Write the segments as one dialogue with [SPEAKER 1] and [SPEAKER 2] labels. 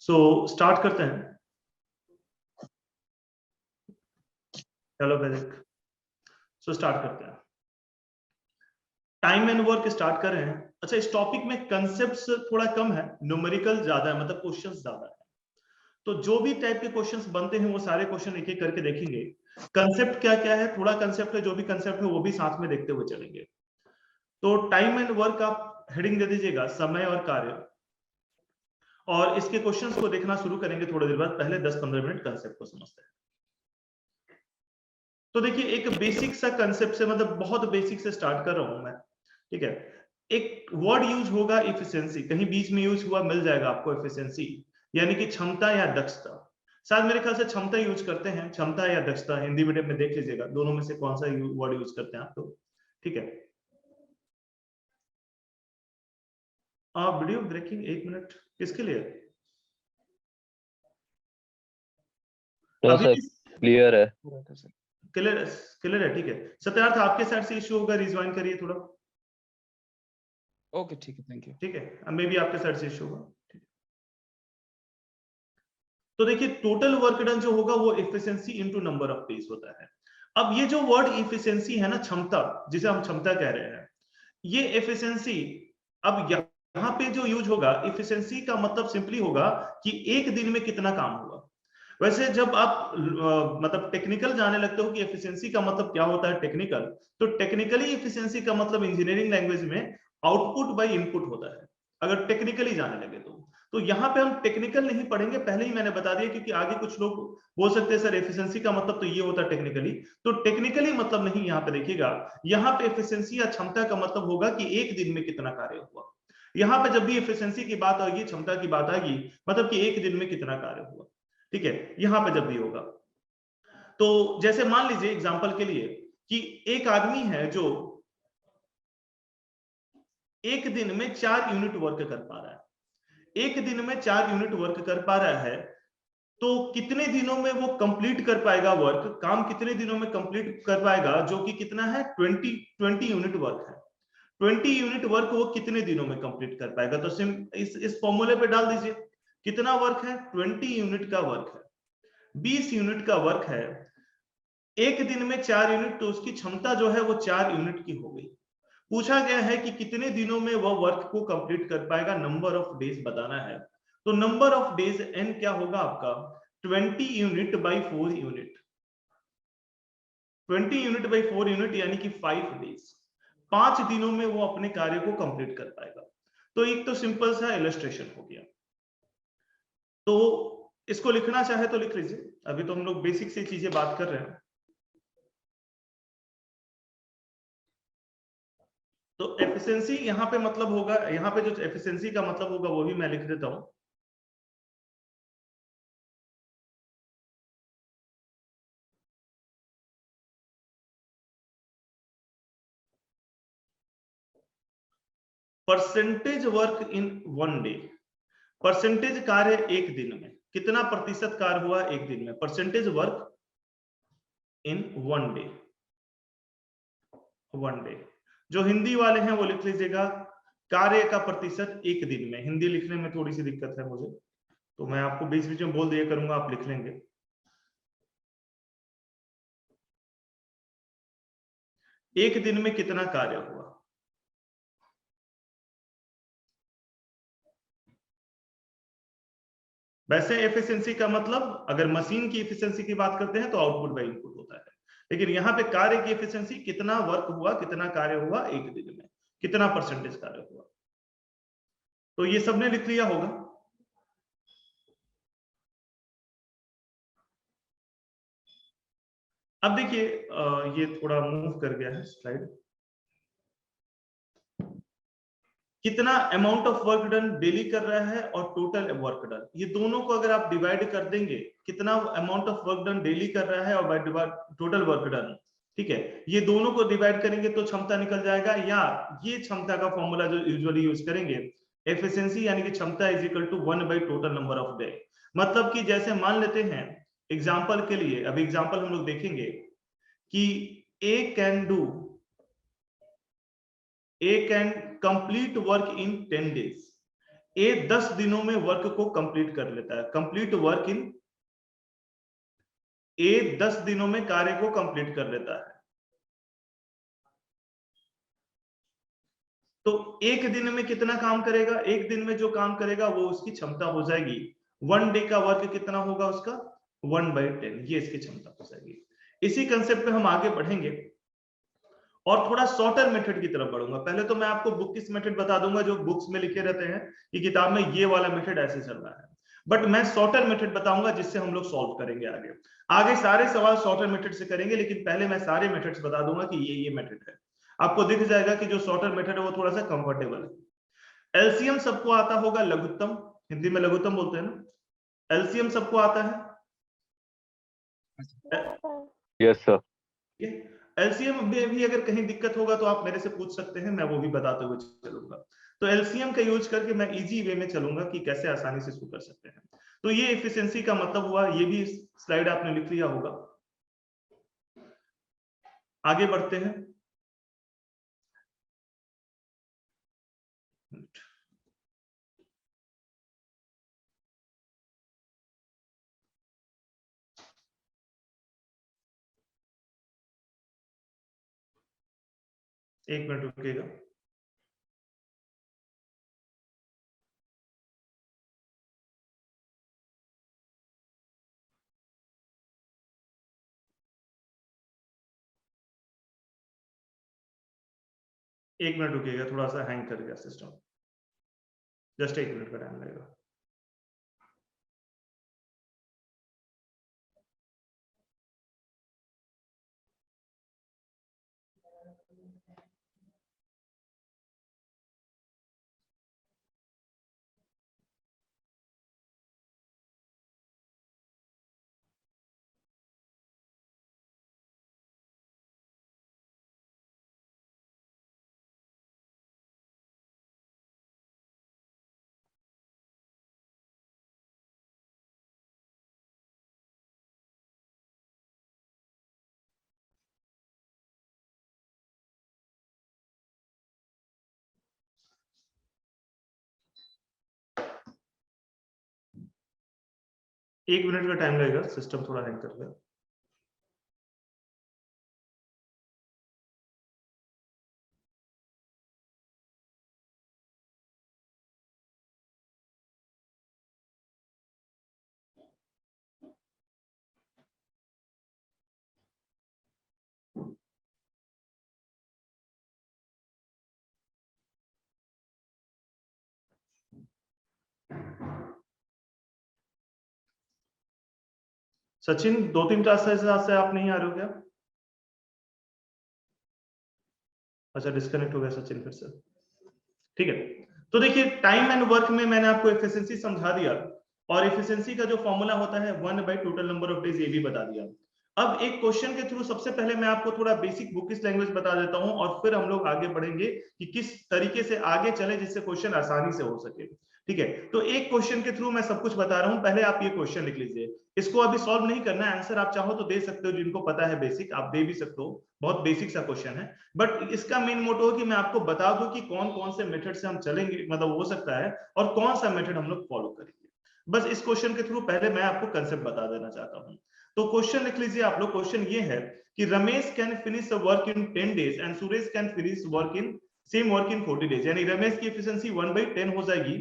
[SPEAKER 1] So start करते हैं। Hello वैदिक। सो स्टार्ट करते हैं। टाइम एंड वर्क स्टार्ट कर रहे हैं। अच्छा, इस टॉपिक में कंसेप्ट्स थोड़ा कम है, न्यूमेरिकल ज्यादा है, मतलब क्वेश्चंस ज्यादा है। तो जो भी टाइप के क्वेश्चंस बनते हैं वो सारे क्वेश्चन एक एक करके देखेंगे। कंसेप्ट क्या क्या है, थोड़ा कंसेप्ट है, जो भी कंसेप्ट है वो भी साथ में देखते हुए चलेंगे। तो टाइम एंड वर्क आप हेडिंग दे दीजिएगा, समय और कार्य, और इसके क्वेश्चंस को देखना शुरू करेंगे थोड़ी देर बाद। पहले 10-15 मिनट कंसेप्ट को समझते हैं। तो देखिए, एक बेसिक सा कंसेप्ट से, मतलब बहुत बेसिक से स्टार्ट कर रहा हूं मैं, ठीक है। एक वर्ड यूज होगा इफिशिएंसी, कहीं बीच में यूज हुआ मिल जाएगा आपको इफिशिएंसी, यानी कि क्षमता या दक्षता। शायद मेरे ख्याल से क्षमता यूज करते हैं, क्षमता या दक्षता, हिंदी मीडियम में देख लीजिएगा दोनों में से कौन सा वर्ड यूज करते हैं आप लोग, ठीक है। वीडियो ब्रेकिंग 1 मिनट किसके लिए? अभी
[SPEAKER 2] क्लियर है,
[SPEAKER 1] क्लियर क्लियर है, ठीक है। सत्यार्थ आपके साइड से इश्यू होगा, रिज्वाइन करिए थोड़ा।
[SPEAKER 3] ओके, ठीक है, थैंक यू।
[SPEAKER 1] ठीक है, अब मे बी आपके साइड से इश्यू होगा। तो देखिए, टोटल वर्क डन जो होगा वो efficiency into number of days होता है। अब ये जो वर्ड एफिशिएंसी है ना, क्षमता, जिसे हम क्षमता कह रहे हैं, ये एफिशिएंसी अब यहाँ पे जो यूज होगा, एफिशिएंसी का मतलब सिंपली होगा कि एक दिन में कितना काम हुआ। वैसे जब आप मतलब टेक्निकल जाने लगते हो कि एफिशिएंसी का मतलब क्या होता है टेक्निकल, तो टेक्निकली एफिशिएंसी का मतलब इंजीनियरिंग लैंग्वेज में आउटपुट बाय इनपुट होता है, अगर टेक्निकली जाने लगे तो यहाँ पे हम टेक्निकल नहीं पढ़ेंगे, पहले ही मैंने बता दिया, क्योंकि आगे कुछ लोग बोल सकते हैं सर एफिशिएंसी का मतलब तो ये होता है टेक्निकली, तो टेक्निकली मतलब नहीं। यहाँ पे देखिएगा, यहाँ पे एफिशिएंसी या क्षमता का मतलब होगा कि एक दिन में कितना कार्य हुआ। यहाँ पे जब भी एफिशिएंसी की बात आएगी, क्षमता की बात आएगी, मतलब कि एक दिन में कितना कार्य हुआ, ठीक है। यहाँ पे जब भी होगा, तो जैसे मान लीजिए एग्जांपल के लिए कि एक आदमी है जो एक दिन में 4 यूनिट वर्क कर पा रहा है, एक दिन में 4 यूनिट वर्क कर पा रहा है, तो कितने दिनों में वो कंप्लीट कर पाएगा वर्क, काम कितने दिनों में कंप्लीट कर पाएगा, जो कि कितना है 20 यूनिट वर्क है। 20 यूनिट वर्क वो कितने दिनों में कंप्लीट कर पाएगा, तो इस फॉर्मूले पे डाल दीजिए, कितना वर्क है 20 यूनिट का वर्क है, 20 यूनिट का वर्क है, एक दिन में 4 यूनिट, तो उसकी क्षमता जो है वो 4 यूनिट की हो गई। पूछा गया है कि कितने दिनों में वह वर्क को कंप्लीट कर पाएगा, नंबर ऑफ डेज बताना है। तो नंबर ऑफ डेज एन क्या होगा आपका 20 unit by 4 unit, 20 unit by 4 unit यानी कि 5 डेज, 5 दिनों में वो अपने कार्य को कंप्लीट कर पाएगा। तो एक तो सिंपल सा इलस्ट्रेशन हो गया। तो इसको लिखना चाहे तो लिख लीजिए, अभी तो हम लोग बेसिक से चीजें बात कर रहे हैं। तो एफिशिएंसी यहाँ पे मतलब होगा, यहाँ पे जो एफिशिएंसी का मतलब होगा वो भी मैं लिख देता हूं। Percentage work in 1 day, percentage कार्य एक दिन में, कितना प्रतिशत कार्य हुआ एक दिन में, percentage work in 1 day, 1 day. जो हिंदी वाले हैं वो लिख लीजिएगा कार्य का प्रतिशत एक दिन में। हिंदी लिखने में थोड़ी सी दिक्कत है मुझे, तो मैं आपको बीच बीच में बोल दिया करूंगा, आप लिख लेंगे। एक दिन में कितना कार्य हुआ, वैसे एफिशिएंसी का मतलब अगर मशीन की एफिशिएंसी की बात करते हैं तो आउटपुट बाय इनपुट होता है, लेकिन यहाँ पे कार्य की एफिशिएंसी कितना वर्क हुआ, कितना कार्य हुआ एक दिन में, कितना परसेंटेज कार्य हुआ। तो ये सबने लिख लिया होगा। अब देखिए, ये थोड़ा मूव कर गया है स्लाइड। कितना amount of work done daily कर रहा है और टोटल वर्क डन, ये दोनों को अगर आप डिवाइड कर देंगे, कितना amount of work done daily कर रहा है और टोटल वर्क डन, ठीक है, ये दोनों को डिवाइड करेंगे तो क्षमता निकल जाएगा। या ये क्षमता का फॉर्मूला जो यूजुअली यूज करेंगे, एफिशिएंसी यानी कि क्षमता is equal to 1 by total number of day. मतलब कि जैसे मान लेते हैं एग्जाम्पल के लिए, अभी एग्जाम्पल हम लोग देखेंगे कि A can complete work in 10 days, A 10 दिनों में वर्क को कंप्लीट कर लेता है। कंप्लीट वर्क इन, ए 10 दिनों में कार्य को कंप्लीट कर लेता है। तो एक दिन में कितना काम करेगा, एक दिन में जो काम करेगा वो उसकी क्षमता हो जाएगी। 1 डे का वर्क कितना होगा उसका, 1/10, ये इसकी क्षमता हो जाएगी। इसी कंसेप्ट पे हम आगे बढ़ेंगे और थोड़ा शॉर्टर मेथड की तरफ बढ़ूंगा। पहले तो मैं आपको बुक किस मेथड बता दूंगा जो बुक्स में लिखे रहते हैं कि किताब में ये वाला मेथड ऐसे चल रहा है, बट मैं शॉर्टर मेथड बताऊंगा जिससे हम लोग सॉल्व करेंगे। आगे आगे सारे सवाल शॉर्टर मेथड से करेंगे, लेकिन पहले मैं सारे मेथड्स बता दूंगा कि ये मेथड है। आपको दिख जाएगा कि जो शॉर्टर मेथड है वो थोड़ा सा कंफर्टेबल है। एलसीएम सबको आता होगा, लघुत्तम, हिंदी में लघुत्तम बोलते हैं ना, एलसीएम सबको आता है।
[SPEAKER 2] Yes sir.
[SPEAKER 1] एलसीएम में भी अगर कहीं दिक्कत होगा तो आप मेरे से पूछ सकते हैं, मैं वो भी बताते हुए चलूंगा। तो एलसीएम का यूज करके मैं इजी वे में चलूंगा कि कैसे आसानी से इसको कर सकते हैं। तो ये एफिशिएंसी का मतलब हुआ, ये भी स्लाइड आपने लिख लिया होगा। आगे बढ़ते हैं। एक मिनट रुकिएगा। एक मिनट रुकिएगा, थोड़ा सा हैंग कर गया सिस्टम, जस्ट एक मिनट का टाइम लगेगा। एक मिनट का टाइम लगेगा, सिस्टम थोड़ा हैंग कर गया। सचिन, 2-3 क्लास से आप नहीं आ रहे हो क्या? अच्छा, डिस्कनेक्ट हो गया सचिन फिर से। ठीक है, तो देखिए टाइम एंड वर्क में मैंने आपको एफिशिएंसी समझा दिया, और एफिशिएंसी का जो फॉर्मूला होता है 1/टोटल नंबर ऑफ डेज, ये भी बता दिया। अब एक क्वेश्चन के थ्रू सबसे पहले मैं आपको थोड़ा बेसिक बुकिश लैंग्वेज बता देता हूं, और फिर हम लोग आगे बढ़ेंगे कि किस तरीके से आगे चले जिससे क्वेश्चन आसानी से हो सके। ठीक है, तो एक क्वेश्चन के थ्रू मैं सब कुछ बता रहा हूं, पहले आप ये क्वेश्चन लिख लीजिए। इसको अभी सॉल्व नहीं करना है, आंसर आप चाहो तो दे सकते हो, जिनको पता है बेसिक आप दे भी सकते हो, बहुत बेसिक सा क्वेश्चन है। बट इसका मेन मोटो है कि मैं आपको बता दूं कि कौन कौन से मेथड से हम चलेंगे, मतलब हो सकता है, और कौन सा मेथड हम लोग फॉलो करेंगे। बस इस क्वेश्चन के थ्रू पहले मैं आपको कंसेप्ट बता देना चाहता हूं। तो क्वेश्चन लिख लीजिए आप लोग। क्वेश्चन ये है कि Ramesh can finish work in 10 days and Suresh can finish work in same work in 40 days. यानी रमेश की एफिशिएंसी 1/10 हो जाएगी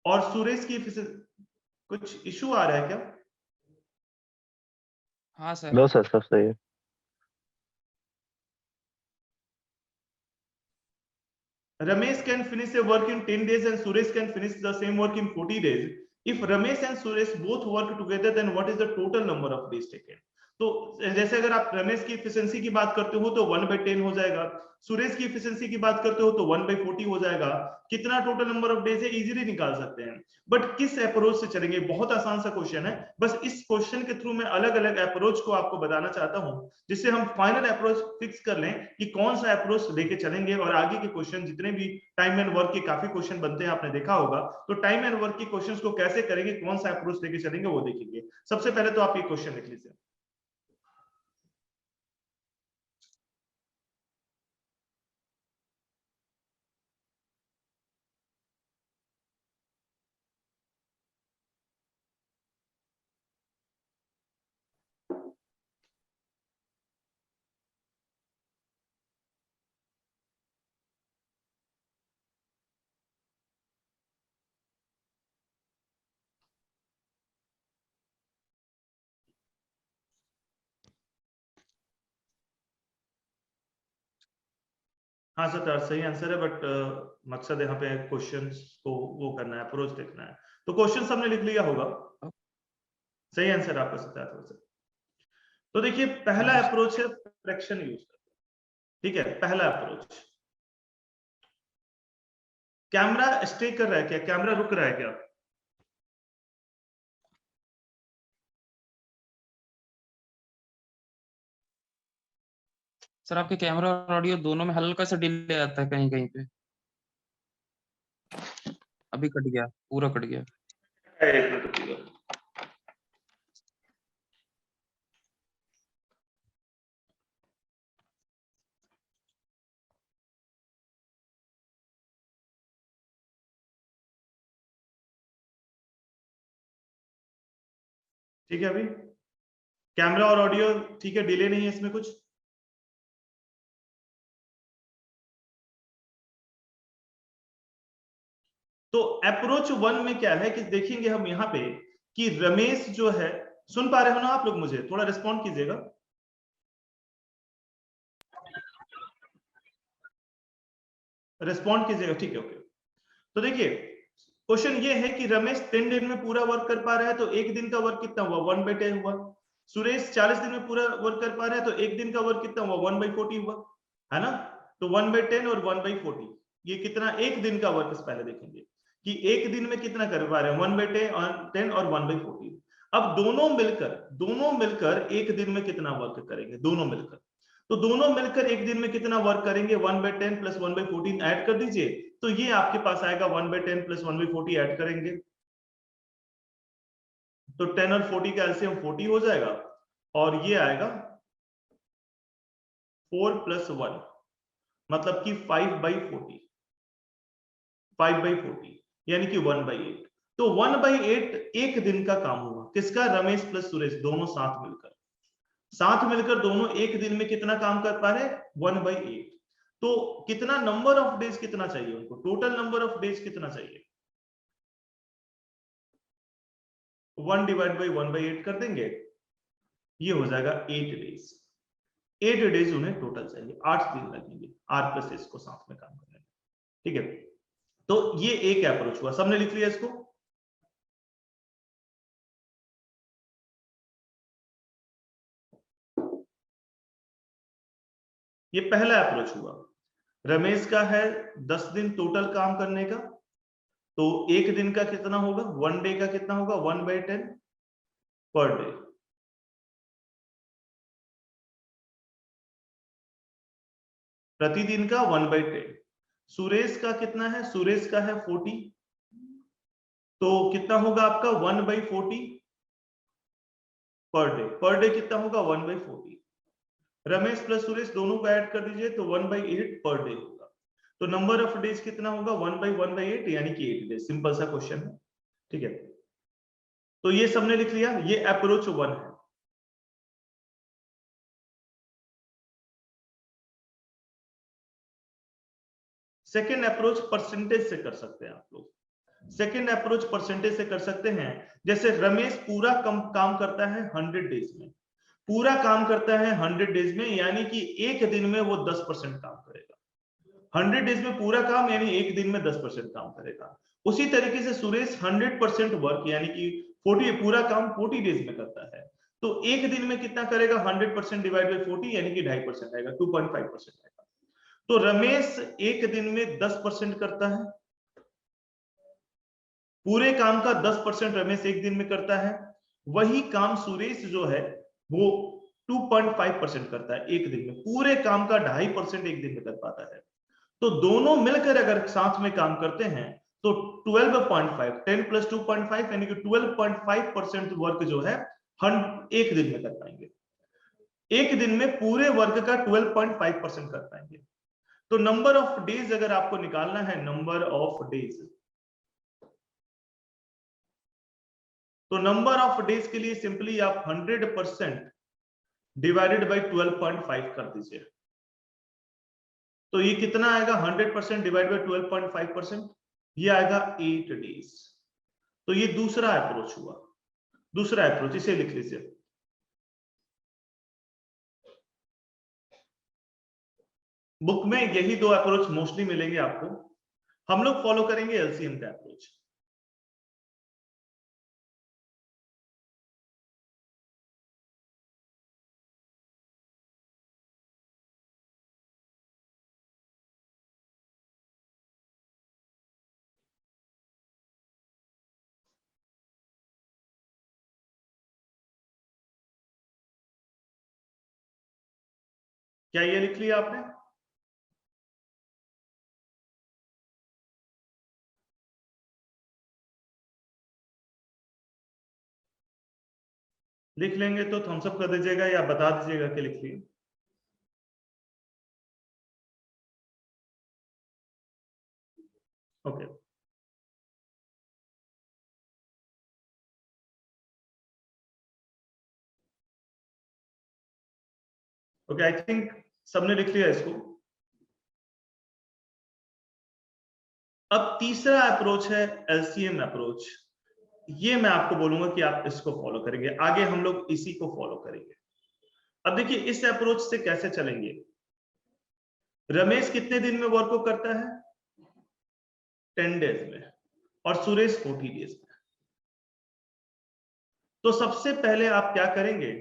[SPEAKER 1] और सुरेश की एफिशिएंसी, कुछ इशू आ रहा है क्या?
[SPEAKER 3] हाँ सर।
[SPEAKER 2] नो सर, सब सही है।
[SPEAKER 1] Ramesh can finish a work in 10 days and Suresh can finish the same work in 40 days. If Ramesh and Suresh both work together, then what is the total number of days taken? तो जैसे अगर आप रमेश की efficiency की बात करते हो तो 1/10 हो जाएगा, सुरेश की एफिशिएंसी की बात करते हो तो 1/40 हो जाएगा। कितना टोटल नंबर ऑफ डेज है इजीली निकाल सकते हैं। बट किस अप्रोच से चलेंगे, बहुत आसान सा क्वेश्चन है। बस इस क्वेश्चन के थ्रू मैं अलग अलग अप्रोच को आपको बताना चाहता हूं, जिससे हम फाइनल अप्रोच फिक्स कर लें कि कौन सा अप्रोच लेके चलेंगे। और आगे के क्वेश्चन जितने भी टाइम एंड वर्क के काफी क्वेश्चन बनते हैं, आपने देखा होगा, तो टाइम एंड वर्क के क्वेश्चंस को कैसे करेंगे, कौन सा अप्रोच लेके चलेंगे, वो देखेंगे। सबसे पहले तो आप ये क्वेश्चन लिख लीजिए। हाँ सर, सही आंसर है, बट मकसद यहाँ पे क्वेश्चंस को वो करना है, अप्रोच देखना है। तो क्वेश्चन हमने लिख लिया होगा, सही आंसर आपका सर। तो देखिए पहला अप्रोच है फ्रैक्शन यूज करके, ठीक है, पहला अप्रोच। कैमरा स्टे कर रहा है क्या, कैमरा रुक रहा है क्या?
[SPEAKER 3] सर आपके कैमरा और ऑडियो दोनों में हल्का सा डिले आता है कहीं कहीं पे। अभी कट गया, पूरा कट गया।
[SPEAKER 1] एक मिनट रुकिएगा। ठीक है, अभी कैमरा और ऑडियो ठीक है, डिले नहीं है इसमें कुछ? तो अप्रोच 1 में क्या है कि देखेंगे हम यहाँ पे कि रमेश जो है, सुन पा रहे हो ना आप लोग? मुझे थोड़ा रिस्पॉन्ड कीजिएगा। रिस्पॉन्ड कीजिएगा, ठीक है, ओके। तो देखिए क्वेश्चन ये है कि रमेश 10 दिन में पूरा वर्क कर पा रहा है, तो एक दिन का वर्क कितना हुआ? 1/10 हुआ। सुरेश 40 दिन में पूरा वर्क कर पा रहा है, तो एक दिन का वर्क कितना हुआ? 1/40 हुआ, है ना? तो 1/10 और 1/40 ये कितना एक दिन का वर्क पहले देखेंगे कि एक दिन में कितना कर पा रहे हैं, 1/10 और 1/40। अब दोनों मिलकर एक दिन में कितना वर्क करेंगे, दोनों मिलकर। तो दोनों मिलकर एक दिन में कितना वर्क करेंगे, 1/10 प्लस 1/14 ऐड कर दीजिए, तो ये आपके पास आएगा 1/10 प्लस 1/40 ऐड करेंगे तो 10 और 40 का एलसीएम 40 हो जाएगा, और ये आएगा 4 + 1 मतलब कि 5/40, 5/40 यानी कि 1/8। तो 1/8 एक दिन का काम हुआ किसका? रमेश प्लस सुरेश दोनों साथ मिलकर दोनों एक दिन में कितना काम कर पा रहे? 1/8। तो कितना नंबर ऑफ डेज कितना चाहिए उनको, टोटल नंबर ऑफ डेज कितना चाहिए? 1 डिवाइड बाई 1/8 कर देंगे, ये हो जाएगा 8 डेज। 8 डेज उन्हें टोटल चाहिए, 8 दिन लगेंगे आर प्लस एस को साथ में काम करने में, ठीक है। तो ये एक अप्रोच हुआ, सबने लिख लिया इसको? ये पहला अप्रोच हुआ। रमेश का है 10 दिन टोटल काम करने का, तो एक दिन का कितना होगा, 1 डे का कितना होगा, 1/10 पर डे। प्रतिदिन का 1/10। सुरेश का कितना है, सुरेश का है 40, तो कितना होगा आपका 1/40 पर डे कितना होगा 1/40। रमेश प्लस सुरेश दोनों को ऐड कर दीजिए तो 1/8 पर डे होगा। तो नंबर ऑफ डेज कितना होगा 1/1/8 यानी कि 8 डेज। सिंपल सा क्वेश्चन है, ठीक है। तो ये सबने लिख लिया, ये अप्रोच 1 है। सेकेंड अप्रोच परसेंटेज से कर सकते हैं आप लोग। सेकेंड अप्रोच परसेंटेज से कर सकते हैं, जैसे रमेश पूरा काम करता है 100 डेज में, पूरा काम करता है 100 डेज में, यानी कि एक दिन में वो 10% काम करेगा। 100 डेज में पूरा काम यानी एक दिन में 10% काम करेगा। उसी तरीके से सुरेश 100% वर्क यानी कि 40 पूरा काम 40 डेज में करता है, तो एक दिन में कितना करेगा, 100% डिवाइड बाई 40 यानी कि 2.5% आएगा, 2.5% आएगा। तो रमेश एक दिन में 10% करता है, पूरे काम का 10% रमेश एक दिन में करता है। वही काम सुरेश जो है वो 2.5% करता है एक दिन में, पूरे काम का 2.5% एक दिन में कर पाता है। तो दोनों मिलकर अगर साथ में काम करते हैं तो 12.5, 10 + 2.5 यानी कि 12.5% वर्क जो है एक दिन में कर पाएंगे। एक दिन में पूरे वर्क का 12.5% कर पाएंगे। तो नंबर ऑफ डेज अगर आपको निकालना है, नंबर ऑफ डेज, तो नंबर ऑफ डेज के लिए सिंपली आप 100% डिवाइडेड बाई 12.5 कर दीजिए, तो ये कितना आएगा, 100% डिवाइड बाई 12.5%, ये आएगा 8 डेज। तो ये दूसरा अप्रोच हुआ, दूसरा अप्रोच, इसे लिख लीजिए। बुक में यही दो अप्रोच मोस्टली मिलेंगे आपको। हम लोग फॉलो करेंगे एलसीएम का अप्रोच। क्या ये लिख लिया आपने? लिख लेंगे तो थम्स अप कर दीजिएगा या बता दीजिएगा कि लिख लिए। ओके ओके, आई थिंक सबने लिख लिया इसको। अब तीसरा अप्रोच है एलसीएम अप्रोच। ये मैं आपको बोलूंगा कि आप इसको फॉलो करेंगे, आगे हम लोग इसी को फॉलो करेंगे। अब देखिए इस अप्रोच से कैसे चलेंगे। रमेश कितने दिन में वर्क को करता है? 10 डेज में। और सुरेश 40 डेज में। तो सबसे पहले आप क्या करेंगे,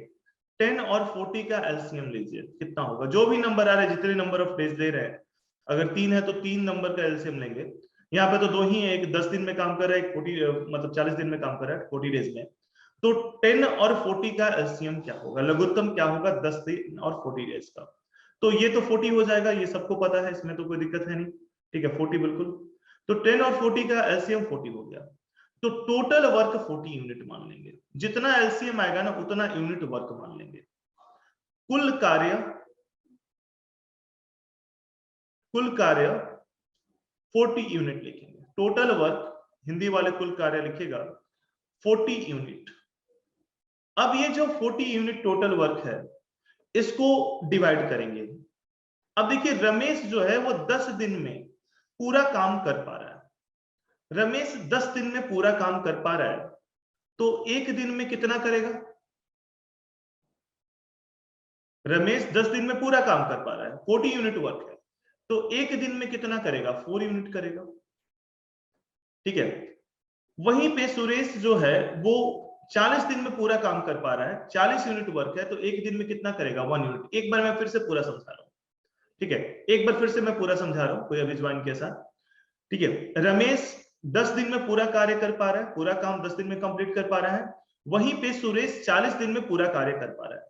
[SPEAKER 1] 10 और 40 का एलसीएम लीजिए। कितना होगा? जो भी नंबर आ रहा है, जितने नंबर ऑफ डेज दे रहे हैं, अगर 3 है तो 3 नंबर का एलसीएम लेंगे। यहाँ पे तो 2 ही है, एक 10 दिन में काम कर रहा है, एक 40 मतलब 40 दिन में काम कर रहा है, 40 डेज में। तो 10 और 40 का एलसीएम क्या होगा, लघुत्तम क्या होगा 10 दिन और 40 डेज का। तो ये तो 40 हो जाएगा, ये सबको पता है, इसमें तो कोई दिक्कत है नहीं। ठीक है 40 बिल्कुल। तो 10 और 40 का एलसीएम 40 हो गया। तो टोटल वर्क 40 यूनिट मान लेंगे। जितना एलसीएम आएगा ना उतना यूनिट वर्क मान लेंगे। कुल कार्य 40 यूनिट लिखेंगे। टोटल वर्क, हिंदी वाले कुल कार्य लिखेगा 40 यूनिट। अब ये जो 40 यूनिट टोटल वर्क है, इसको डिवाइड करेंगे। अब देखिए रमेश जो है वो 10 दिन में पूरा काम कर पा रहा है। रमेश 10 दिन में पूरा काम कर पा रहा है, तो एक दिन में कितना करेगा? रमेश 10 दिन में पूरा काम कर पा रहा है, 40 यूनिट वर्क है, तो एक दिन में कितना करेगा? 4 यूनिट करेगा। ठीक है। वहीं पे सुरेश जो है वो 40 दिन में पूरा काम कर पा रहा है, 40 यूनिट वर्क है, तो एक दिन में कितना करेगा? 1 यूनिट। एक बार मैं फिर से पूरा समझा रहा हूं। ठीक है, एक बार फिर से मैं पूरा समझा रहा हूं, कोई अभी ज्वाइन के साथ। ठीक है, रमेश 10 दिन में पूरा कार्य कर पा रहा है, पूरा काम 10 दिन में कंप्लीट कर पा रहा है। वहीं पे सुरेश 40 दिन में पूरा कार्य कर पा रहा है।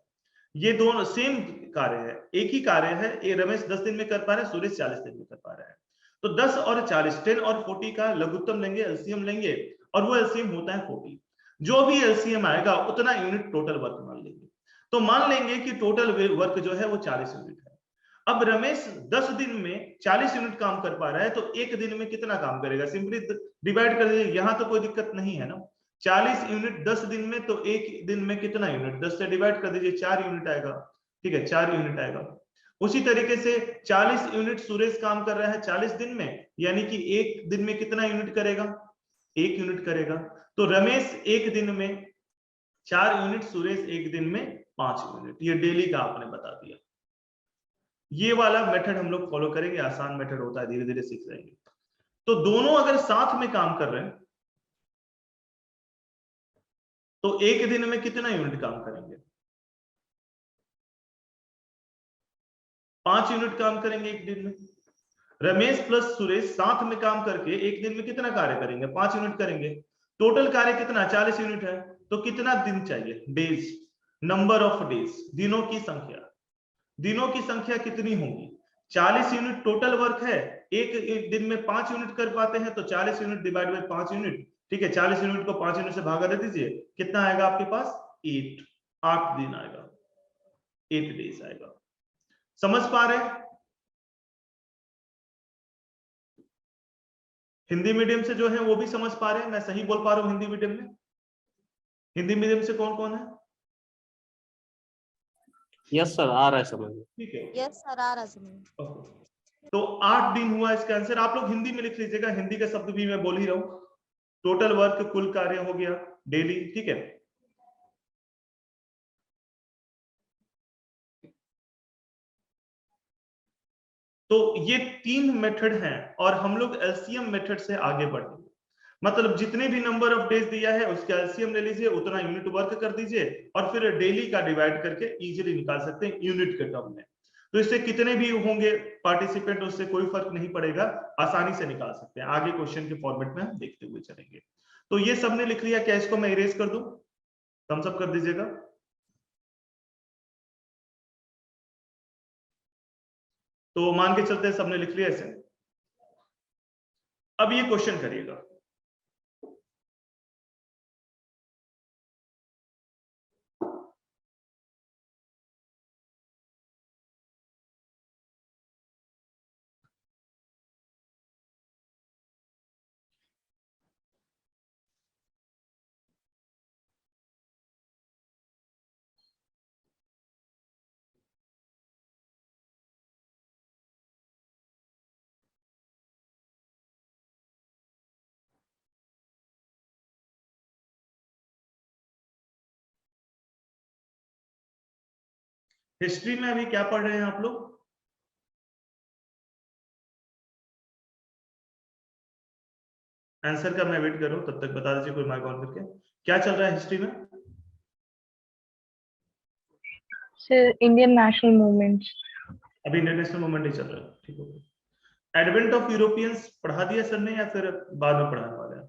[SPEAKER 1] ये दोनों सेम कार्य है, एक ही कार्य है। ये रमेश 10 दिन में कर पा रहा है, सुरेश 40 दिन में कर पा रहा है। तो 10 और 40, 10 और 40 का लघुत्तम लेंगे, एलसीएम लेंगे, और वो एलसीएम होता है 40। जो भी एलसीएम आएगा उतना यूनिट टोटल वर्क मान लेंगे। तो मान लेंगे कि टोटल वर्क जो है वो 40 यूनिट है। अब रमेश 10 दिन में 40 यूनिट काम कर पा रहा है, तो एक दिन में कितना काम करेगा? सिंपली डिवाइड कर दीजिए, यहां तो कोई दिक्कत नहीं है ना। 40 यूनिट 10 दिन में, तो एक दिन में कितना यूनिट? 10 से डिवाइड कर दीजिए, 4 यूनिट आएगा। ठीक है, 4 यूनिट आएगा। उसी तरीके से 40 यूनिट सुरेश काम कर रहा है 40 दिन में, यानी कि एक दिन में कितना यूनिट करेगा? 1 यूनिट करेगा। तो रमेश एक दिन में 4 यूनिट, सुरेश एक दिन में 5 यूनिट। ये डेली का आपने बता दिया। ये वाला मेथड हम लोग फॉलो करेंगे, आसान मेथड होता है, धीरे धीरे सीख जाएंगे। तो दोनों अगर साथ में काम कर रहे हैं तो एक दिन में कितना यूनिट काम करेंगे? 5 यूनिट काम करेंगे एक दिन में। रमेश प्लस सुरेश साथ में काम करके एक दिन में कितना कार्य करेंगे? 5 यूनिट करेंगे। टोटल कार्य कितना? 40 यूनिट है। तो कितना दिन चाहिए? डेज, नंबर ऑफ डेज, दिनों की संख्या। दिनों की संख्या कितनी होगी? 40 यूनिट टोटल वर्क है, एक दिन में 5 यूनिट कर पाते हैं, तो 40 यूनिट डिवाइड बाय 5 यूनिट। ठीक है, 40 यूनिट को 5 यूनिट से भागा दे दीजिए, कितना आएगा आपके पास? 8 दिन आएगा, 8 डेज आएगा। समझ पा रहे हैं? हिंदी मीडियम से जो है वो भी समझ पा रहे हैं? मैं सही बोल पा रहा हूं हिंदी मीडियम में? हिंदी मीडियम से कौन कौन है?
[SPEAKER 4] यस सर, आ रहा है समझ में।
[SPEAKER 1] ठीक है,
[SPEAKER 5] यस सर, आ रहा है समझ।
[SPEAKER 1] तो 8 दिन हुआ इसका आंसर। आप लोग हिंदी में लिख लीजिएगा, हिंदी का शब्द भी मैं बोल ही रहा हूं। टोटल वर्क, कुल कार्य हो गया डेली। ठीक है, तो ये 3 मेथड हैं और हम लोग एलसीएम मेथड से आगे बढ़ेंगे। मतलब जितने भी नंबर ऑफ डेज दिया है उसका एलसीएम ले लीजिए, उतना यूनिट वर्क कर दीजिए और फिर डेली का डिवाइड करके इजीली निकाल सकते हैं यूनिट के टर्म में। तो इससे कितने भी होंगे पार्टिसिपेंट उससे कोई फर्क नहीं पड़ेगा, आसानी से निकाल सकते हैं। आगे क्वेश्चन के फॉर्मेट में हम देखते हुए चलेंगे। तो ये सबने लिख लिया क्या? इसको मैं इरेज कर दूं? थम्स अप कर दीजिएगा। तो मान के चलते हैं सबने लिख लिया ऐसे। अब ये क्वेश्चन करिएगा। हिस्ट्री में अभी क्या पढ़ रहे हैं आप लोग? आंसर का मैं वेट कर रहा हूं, तब तक बता दीजिए कोई माइक ऑन करके। क्या चल रहा है हिस्ट्री में?
[SPEAKER 5] Indian national movement.
[SPEAKER 1] अभी इंडियन नेशनल मूवमेंट ही चल रहा है, ठीक है। एडवेंट ऑफ यूरोपियंस पढ़ा दिया सर ने या फिर बाद में पढ़ाने वाले हैं?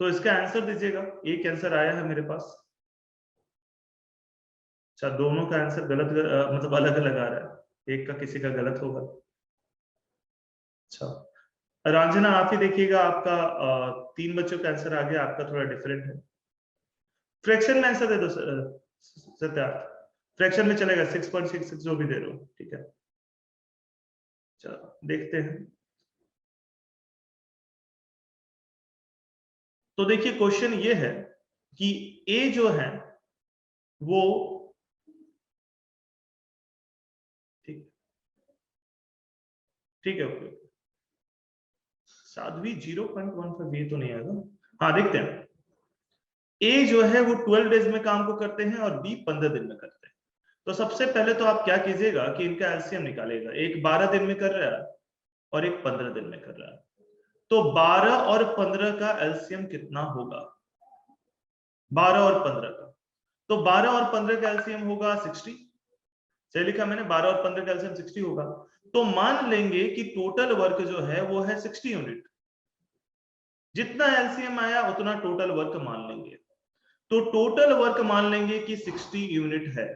[SPEAKER 1] तो इसका आंसर दीजिएगा। एक आंसर आया है मेरे पास। अच्छा, दोनों का आंसर गलत मतलब अलग अलग आ रहा है, एक का किसी का गलत होगा। अच्छा, रंजना आप ही देखिएगा, आपका 3 बच्चों का आंसर आ गया, आपका थोड़ा डिफरेंट है। फ्रैक्शन में आंसर दे दो सत्यार्थ। फ्रैक्शन में चलेगा 6.66 जो भी दे रहे हो, ठीक है। चलो देखते हैं। तो देखिए क्वेश्चन ये है कि ए जो है वो ठीक है ओके। साध्वी 0.15 ये तो नहीं आएगा। हाँ देखते हैं। ए जो है वो 12 डेज में काम को करते हैं और बी 15 दिन में करते हैं। तो सबसे पहले तो आप क्या कीजिएगा कि इनका एलसीएम निकालेगा। एक 12 दिन में कर रहा है और एक 15 दिन में कर रहा है। तो 12 और 15 का एलसीएम कितना होगा? 12 और 15 का, तो 12 और 15 का एलसीएम होगा 60। सही लिखा मैंने, 12 और 15 का एलसीएम 60 होगा। तो मान लेंगे कि टोटल वर्क जो है वो है 60 यूनिट। जितना एलसीएम आया उतना टोटल वर्क मान लेंगे। तो टोटल वर्क मान लेंगे कि 60 यूनिट है।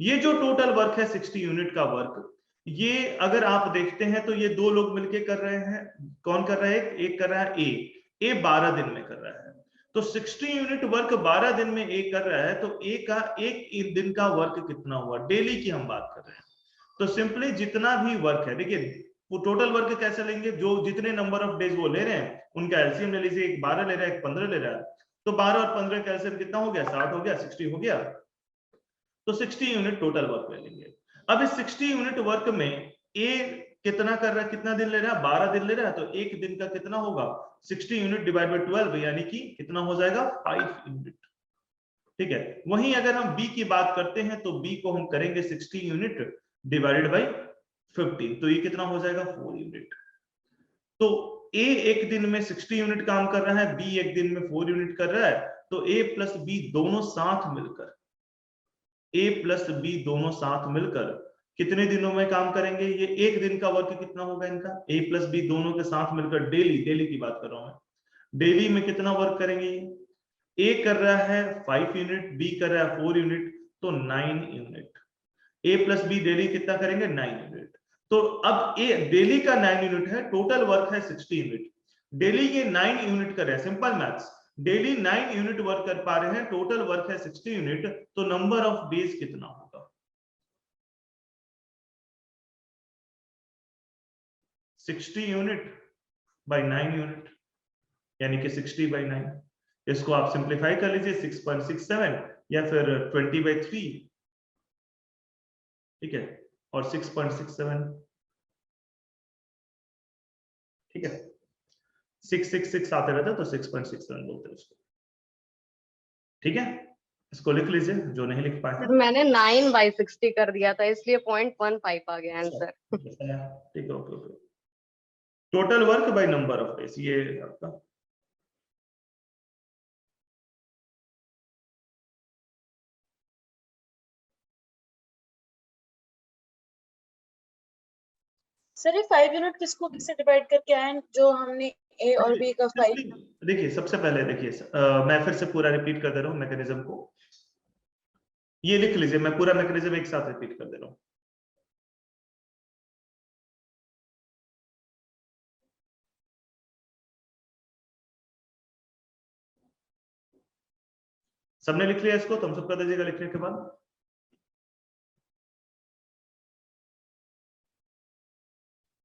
[SPEAKER 1] ये जो टोटल वर्क है 60 यूनिट का वर्क, ये अगर आप देखते हैं तो ये 2 लोग मिलके कर रहे हैं। कौन कर रहा है? एक कर रहा है ए 12 दिन में कर रहा है। तो 60 यूनिट वर्क 12 दिन में ए कर रहा है, तो ए का एक दिन का वर्क कितना हुआ? डेली की हम बात कर रहे हैं। तो सिंपली जितना भी वर्क है, देखिए वो टोटल वर्क कैसे लेंगे? जो जितने नंबर ऑफ डेज वो ले रहे हैं उनका एलसीएम ले लीजिए। एक 12 ले रहा है, एक 15 ले रहा है। तो 12 और 15 का एलसीएम कितना हो गया? 60 हो गया, 60 हो गया। तो 60 यूनिट टोटल वर्क ले लेंगे। अब इस 60 यूनिट वर्क में ए कितना कर रहा है? कितना दिन ले रहा है? 12 दिन ले रहा है। तो एक दिन का कितना होगा? 60 यूनिट डिवाइड बाय 12, यानी कि कितना हो जाएगा? 5 यूनिट। ठीक है। वहीं अगर हम बी की बात करते हैं तो बी को हम करेंगे 60 यूनिट डिवाइडेड बाय 15, तो ये कितना हो जाएगा? 4 यूनिट। तो ए एक दिन में 60 यूनिट काम कर रहा है, बी एक दिन में 4 यूनिट कर रहा है। तो ए प्लस बी दोनों साथ मिलकर कितने दिनों में काम करेंगे? ये एक दिन का वर्क कितना होगा इनका? ए प्लस बी दोनों के साथ मिलकर डेली की बात कर रहा हूं मैं, डेली में कितना वर्क करेंगे? ए कर रहा है 5 यूनिट, बी कर रहा है 4 यूनिट, तो 9 यूनिट। ए प्लस बी डेली कितना करेंगे? 9 यूनिट। तो अब ए डेली का 9 यूनिट है, टोटल वर्क है 60 यूनिट। डेली ये 9 यूनिट कर रहे हैं। Simple maths, daily 9 unit work कर पा रहे हैं, टोटल वर्क है 60 यूनिट, तो नंबर ऑफ डेज कितना होगा? 60 यूनिट बाय 9 यूनिट, यानी कि 60/9। इसको आप सिंप्लीफाई कर लीजिए, 6.67 या फिर 20/3, ठीक है, और 6.67, ठीक है, 666 आते रहता है तो 6.67 बोलते हैं उसको, ठीक है। इसको लिख लीजिए जो नहीं लिख पाए।
[SPEAKER 6] सर मैंने 9/60 कर दिया था, इसलिए 0.15 आ गया आंसर।
[SPEAKER 1] ठीक है, okay okay. Total work by number of days, ये आपका
[SPEAKER 7] सर ये 5 यूनिट किसको किससे डिवाइड करके आए हैं, जो हमने ए और बी का 5?
[SPEAKER 1] देखिए, सबसे पहले देखिए, मैं फिर से पूरा रिपीट कर दे रहा हूँ मैकेनिज्म को, ये लिख लीजिए, मैं पूरा मैकेनिज्म एक साथ रिपीट कर दे रहा हूँ। सबने लिख लिया इसको? तुम सब कर दीजिएगा लिखने के बाद।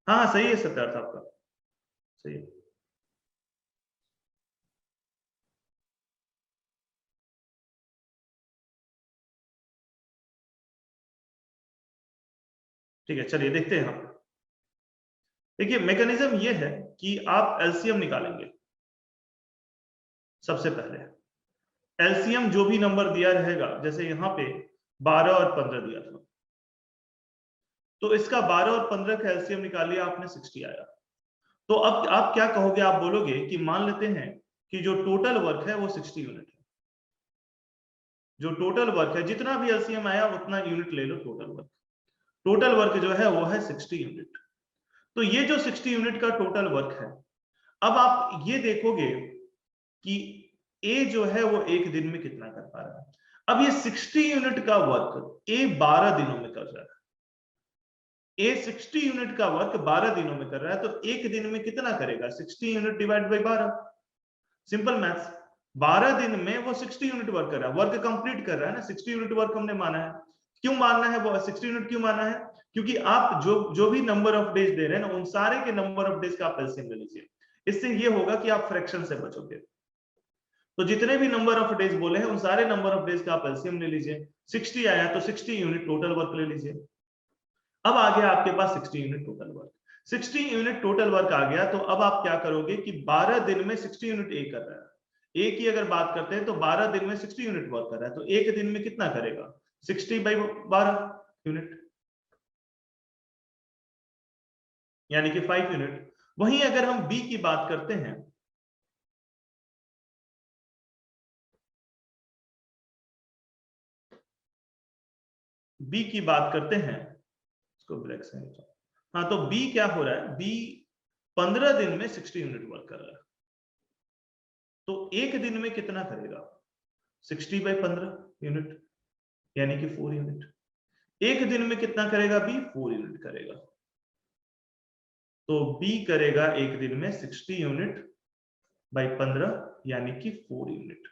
[SPEAKER 1] हाँ हाँ, सही है सत्यार्थ, आपका सही है। ठीक है, चलिए देखते हैं हम। देखिए, मैकेनिज्म ये है कि आप एलसीएम निकालेंगे। सबसे पहले एलसीएम जो भी नंबर दिया रहेगा, जैसे यहां पे 12 और 15 दिया था, तो इसका 12 और 15 का एलसीएम निकाल लिया आपने, 60 आया। तो अब आप क्या कहोगे? आप बोलोगे कि मान लेते हैं कि जो टोटल वर्क है वो 60 यूनिट है। जो टोटल वर्क है, जितना भी एलसीएम आया उतना यूनिट ले लो टोटल वर्क। टोटल वर्क जो है वो है 60 यूनिट। तो ये जो 60 यूनिट का टोटल वर्क है, अब आप ये देखोगे कि ए जो है वो एक दिन में कितना कर पा रहा है। अब ये 60 यूनिट का वर्क ए 12 दिनों में कर रहा है। ए 60 यूनिट का वर्क 12 दिनों में कर रहा है, तो एक दिन में कितना करेगा? 60 unit divide by 12, simple maths. 12 दिन में वो 60 यूनिट वर्क कर रहा है, वर्क कंप्लीट कर रहा है ना। 60 यूनिट वर्क हमने माना है। क्यों मानना है वो 60 यूनिट क्यों माना है? क्योंकि आप जो भी नंबर ऑफ डेज दे रहे हैं ना, उन सारे के नंबर ऑफ डेज का आप एलसीएम ले लीजिए। इससे ये होगा कि आप फ्रैक्शन से बचोगे। तो जितने भी नंबर ऑफ डेज बोले हैं, उन सारे नंबर ऑफ डेज का आप एलसीएम ले लीजिए। 60 आया तो 60 यूनिट टोटल वर्क ले लीजिए। अब आ गया आपके पास 60 unit total work. 60 unit total work आ गया, तो अब आप क्या करोगे कि 12 दिन में 60 यूनिट ए कर रहा है। ए की अगर बात करते हैं तो 12 दिन में 60 यूनिट वर्क कर रहा है, तो एक दिन में कितना करेगा? 60/12 यूनिट, यानी कि 5 यूनिट। वहीं अगर हम बी की बात करते हैं, बी की बात करते हैं, इसको ब्लैक से, हाँ, तो बी क्या हो रहा है? बी 15 दिन में 60 यूनिट वर्क कर रहा है, तो एक दिन में कितना करेगा? 60/15 यूनिट, यानी कि 4 यूनिट। एक दिन में कितना करेगा बी? 4 यूनिट करेगा। तो बी करेगा एक दिन में 60 यूनिट बाई 15, यानी कि 4 यूनिट।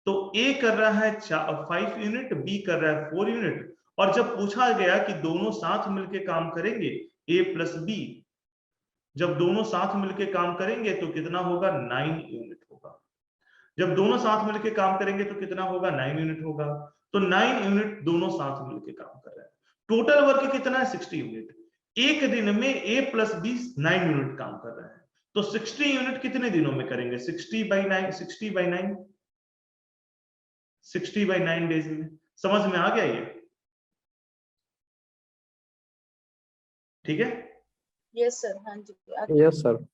[SPEAKER 1] तो ए कर रहा है 5 यूनिट, बी कर रहा है 4 यूनिट। और जब पूछा गया कि दोनों साथ मिलकर काम करेंगे, ए प्लस बी, जब दोनों साथ मिलकर काम करेंगे तो कितना होगा? 9 यूनिट होगा। जब दोनों साथ मिलकर काम करेंगे तो कितना होगा? 9 यूनिट होगा। तो 9 यूनिट दोनों साथ मिलकर काम कर रहे हैं। टोटल वर्क कितना है? 60 यूनिट। एक दिन में ए प्लस बी 9 यूनिट काम कर रहे हैं, तो 60 यूनिट कितने दिनों में करेंगे? 60/9, 60/9, 60/9 डेज में। समझ में आ गया ये? ठीक है।
[SPEAKER 7] यस सर, हाँ जी।
[SPEAKER 4] Yes sir.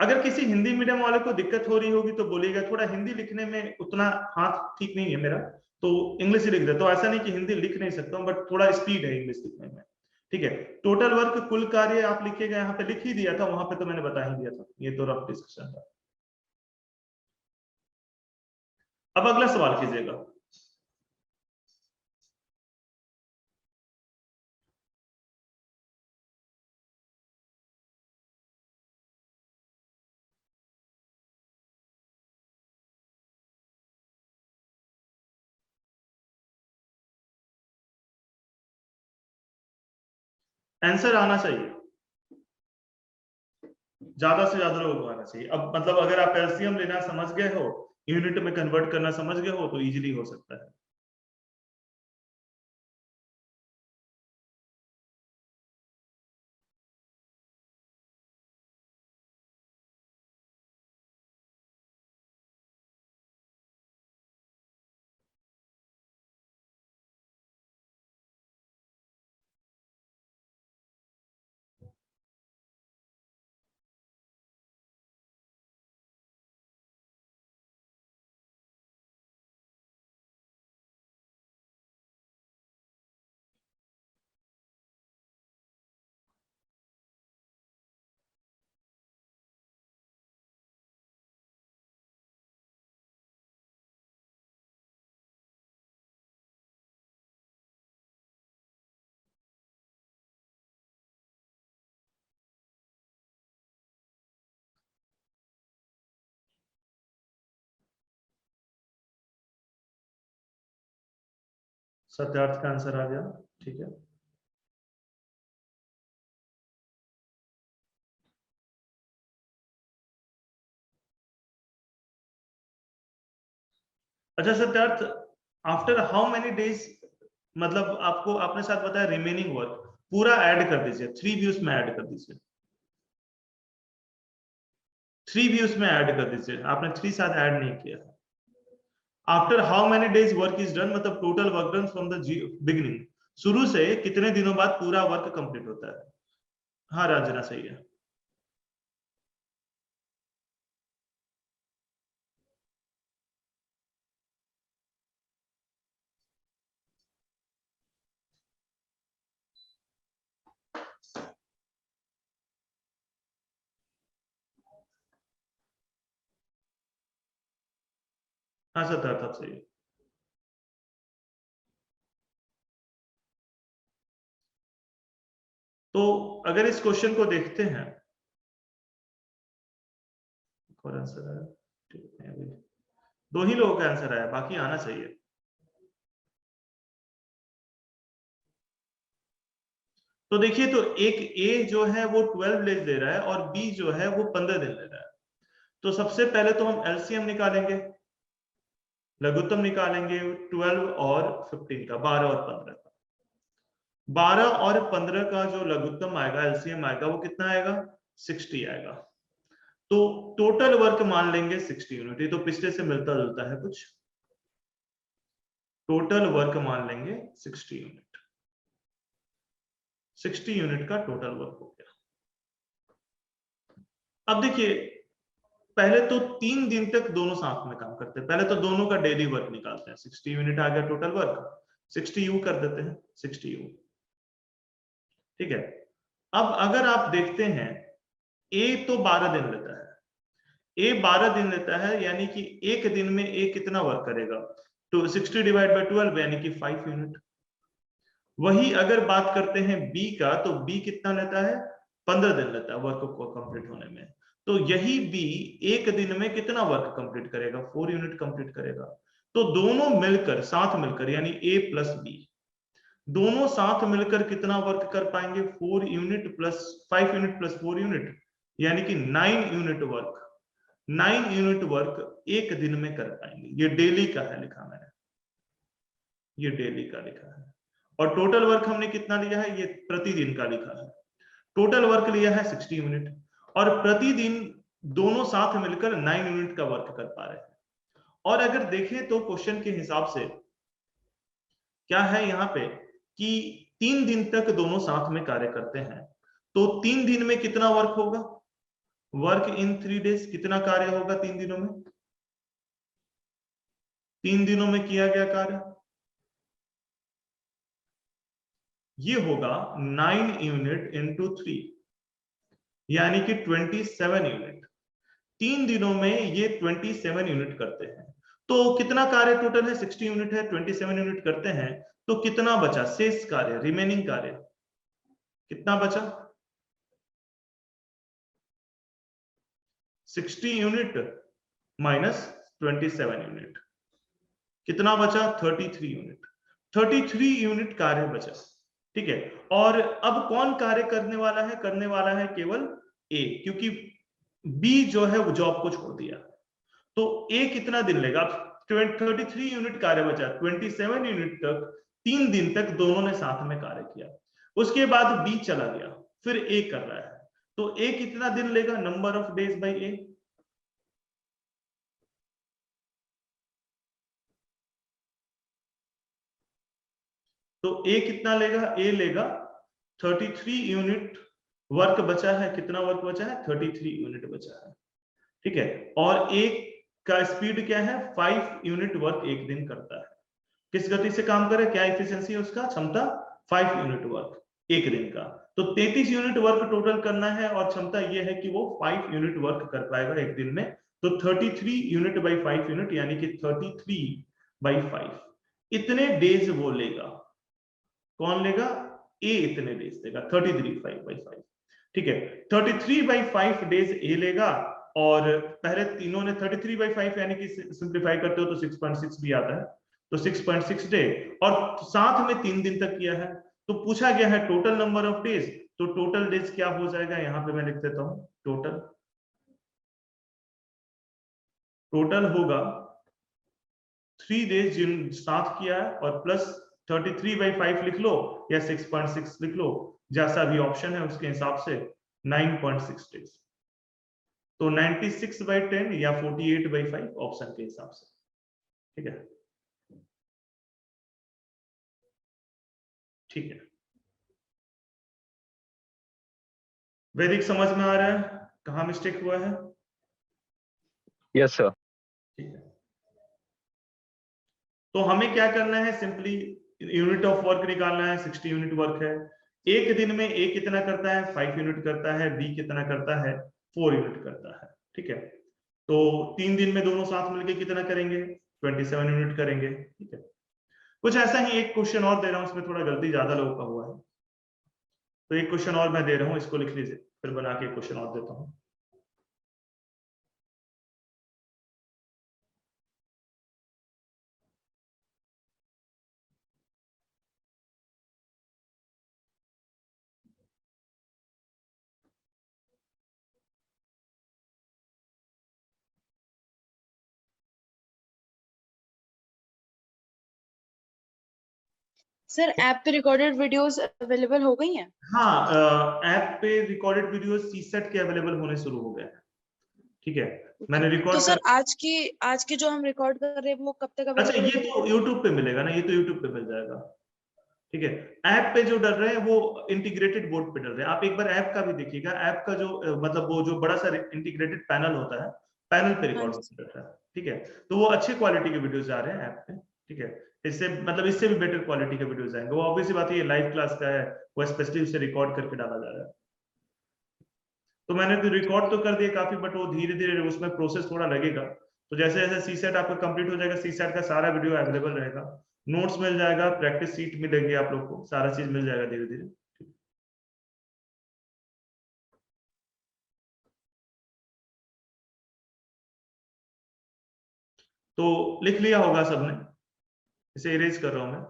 [SPEAKER 1] अगर किसी हिंदी मीडियम वाले को दिक्कत हो रही होगी तो बोलिएगा, थोड़ा हिंदी लिखने में उतना हाथ ठीक नहीं है मेरा, तो इंग्लिश ही लिख देता हूं। ऐसा नहीं कि हिंदी लिख नहीं सकता हूं, बट थोड़ा स्पीड है इंग्लिश लिखने में, ठीक है। टोटल वर्क, कुल कार्य आप लिखिएगा, यहाँ पे लिख ही दिया था, वहां पे तो मैंने बता ही दिया था, ये तो रफ डिस्कशन था। अब अगला सवाल कीजिएगा। आंसर आना चाहिए, ज्यादा से ज्यादा लोगों को आना चाहिए। अब मतलब अगर आप एलसीएम लेना समझ गए हो, यूनिट में कन्वर्ट करना समझ गए हो, तो इजीली हो सकता है। सत्यार्थ का आंसर आ गया, ठीक है। अच्छा Satyarth, after how many days, मतलब आपको आपने साथ बताया रिमेनिंग वर्क पूरा ऐड कर दीजिए, 3 व्यूज में ऐड कर दीजिए, 3 व्यूज में ऐड कर दीजिए, आपने 3 साथ ऐड नहीं किया। After how many days work is done, मतलब total work done from the beginning, शुरू से कितने दिनों बाद पूरा वर्क कंप्लीट होता है। हाँ राजना सही है। हाँ सत्यार्थ आप सही है। तो अगर इस क्वेश्चन को देखते हैं, और आंसर आया, ठीक है, अभी 2 ही लोगों का आंसर आया, बाकी आना चाहिए। तो देखिए, तो एक ए जो है वो 12 डेज ले रहा है और बी जो है वो 15 दिन ले रहा है। तो सबसे पहले तो हम एलसीएम निकालेंगे, लघुत्तम निकालेंगे 12 और 15 का, 12 और 15 का। 12 और 15 का जो लघुत्तम आएगा, एलसीएम आएगा, वो कितना आएगा, 60 आएगा। तो टोटल वर्क मान लेंगे 60 यूनिट, ये तो पिछले से मिलता जुलता है कुछ। टोटल वर्क मान लेंगे 60 यूनिट, 60 यूनिट का टोटल वर्क हो गया। अब देखिए, पहले तो 3 दिन तक दोनों साथ में काम करते हैं, पहले तो दोनों का डेली वर्क निकालते हैं। 60 यूनिट आ गया टोटल वर्क, 60 यू कर देते हैं, 60 यू, ठीक है। अब अगर आप देखते हैं, ए तो 12 दिन लेता है, ए 12 दिन लेता है, यानी कि एक दिन में ए कितना वर्क करेगा, तो 60 डिवाइड बाय 12 यानी कि 5 यूनिट। वही अगर बात करते हैं बी का, तो बी कितना लेता है, 15 दिन लेता है वर्क को कंप्लीट होने में। तो यही बी एक दिन में कितना वर्क कंप्लीट करेगा, 4 यूनिट कंप्लीट करेगा। तो दोनों मिलकर, साथ मिलकर, यानी ए प्लस बी दोनों साथ मिलकर कितना वर्क कर पाएंगे, 4 unit plus 5 unit plus 4 unit, यानी कि 9 यूनिट वर्क। 9 यूनिट वर्क एक दिन में कर पाएंगे। ये डेली का है लिखा मैंने, ये डेली का लिखा है। और टोटल वर्क हमने कितना लिया है, ये प्रतिदिन का लिखा है। टोटल वर्क लिया है 60 यूनिट, और प्रतिदिन दोनों साथ मिलकर 9 यूनिट का वर्क कर पा रहे हैं। और अगर देखें तो क्वेश्चन के हिसाब से क्या है यहाँ पे, कि 3 दिन तक दोनों साथ में कार्य करते हैं, तो 3 दिन में कितना वर्क होगा, वर्क इन 3 डेज, कितना कार्य होगा 3 दिनों में, 3 दिनों में किया गया कार्य, ये होगा 9 यूनिट इंटू 3, यानी कि 27 यूनिट। 3 दिनों में ये 27 यूनिट करते हैं। तो कितना कार्य टोटल है, 60 यूनिट है, 27 यूनिट करते हैं, तो कितना बचा शेष कार्य, रिमेनिंग कार्य कितना बचा, 60 यूनिट माइनस 27 यूनिट, कितना बचा, 33 यूनिट। 33 यूनिट कार्य बचा, ठीक है। और अब कौन कार्य करने वाला है? करने वाला है केवल ए, क्योंकि बी जो है वो जॉब को छोड़ दिया। तो ए कितना दिन लेगा? अब 33 यूनिट कार्य बचा, 27 यूनिट तक 3 दिन तक दोनों ने साथ में कार्य किया। उसके बाद बी चला गया, फिर ए कर रहा है, तो ए कितना दिन लेगा? नंबर ऑफ डेज बाई ए। तो ए कितना लेगा? ए लेगा 33 यूनिट वर्क बचा है। कितना वर्क बचा है? 33 यूनिट बचा है, ठीक है। और एक का स्पीड क्या है? 5 यूनिट वर्क एक दिन करता है। किस गति से काम करे? क्या एफिशिएंसी है उसका? क्षमता 5 यूनिट वर्क एक दिन का। तो 33 यूनिट वर्क टोटल करना है और क्षमता यह है कि वो 5 यूनिट वर्क कर पाएगा एक दिन में। तो 33 यूनिट बाई 5 यूनिट यानी कि 33 बाई 5 इतने डेज वो लेगा। कौन लेगा? ए इतने डेज लेगा, 33 बाई 5, ठीक है। 33 बाई 5 डेज ए लेगा, और पहले तीनों ने 33 बाई 5 यानी कि सिंप्लीफाई करते हो तो 6.6 भी आता है, तो 6.6 डे, और साथ में 3 दिन तक किया है। तो पूछा गया है टोटल नंबर ऑफ डेज, तो टोटल डेज क्या हो जाएगा? यहां पे मैं लिख देता हूं, टोटल होगा 3 डेज जिन साथ किया है, और प्लस 33 बाई 5 लिख लो या 6.6 लिख लो, जैसा भी ऑप्शन है उसके हिसाब से 9.6 डेज। तो 96 बाई 10 या 48 बाई 5 ऑप्शन के हिसाब से, ठीक है। ठीक है, वैदिक समझ में आ रहा है कहां मिस्टेक हुआ है?
[SPEAKER 2] Yes sir.
[SPEAKER 1] ठीक है, तो हमें क्या करना है? सिंपली यूनिट ऑफ वर्क निकालना है। 60 यूनिट वर्क है। एक दिन में ए कितना करता है? 5 यूनिट करता है। बी कितना करता है? 4 यूनिट करता है, ठीक है। तो 3 दिन में दोनों साथ मिलकर कितना करेंगे? 27 यूनिट करेंगे, ठीक है। कुछ ऐसा ही एक क्वेश्चन और दे रहा हूं, इसमें थोड़ा गलती ज्यादा लोगों का हुआ है, तो एक क्वेश्चन और मैं दे रहा हूं, इसको लिख लीजिए, फिर बना के क्वेश्चन और देता हूं।
[SPEAKER 7] सर ऐप पे रिकॉर्डेड वीडियोस अवेलेबल हो गई हैं?
[SPEAKER 1] हाँ, ऐप पे रिकॉर्डेड वीडियो सीसेट के अवेलेबल होने शुरू हो गए हैं, ठीक है। मैंने
[SPEAKER 7] तो
[SPEAKER 1] रिकॉर्ड
[SPEAKER 7] सर आज के जो हम रिकॉर्ड कर रहे हैं वो कब तक
[SPEAKER 1] अच्छा,
[SPEAKER 7] अवेलेबल?
[SPEAKER 1] ये तो YouTube पे मिलेगा ना, ये तो YouTube पे मिल जाएगा, ठीक है। ऐप पे जो डल रहे हैं वो इंटीग्रेटेड बोर्ड पे डल रहे हैं। आप एक बार ऐप का भी देखिएगा, ऐप का जो मतलब वो जो बड़ा सा इंटीग्रेटेड पैनल होता है, पैनल पे
[SPEAKER 7] हाँ
[SPEAKER 1] रिकॉर्ड
[SPEAKER 7] जी।
[SPEAKER 1] होता है, ठीक है। तो वो अच्छे क्वालिटी के वीडियोस आ रहे हैं ऐप पे, ठीक है। इससे मतलब इससे भी बेटर क्वालिटी के वीडियोस आएंगे। वो ऑब्वियस बात है, ये लाइव क्लास का है, वो स्पेशली उसे रिकॉर्ड करके डाला जा रहा है। तो मैंने तो रिकॉर्ड तो कर दिया काफी, बट वो धीरे धीरे उसमें प्रोसेस थोड़ा लगेगा। तो जैसे जैसे सीसेट आपका कंप्लीट हो जाएगा, सीसेट का सारा वीडियो अवेलेबल रहेगा, नोट्स मिल जाएगा, प्रैक्टिस सीट मिलेगी आप लोग को, सारा चीज मिल जाएगा धीरे धीरे। तो लिख लिया होगा सबने, इसे इरेज कर रहा हूं मैं।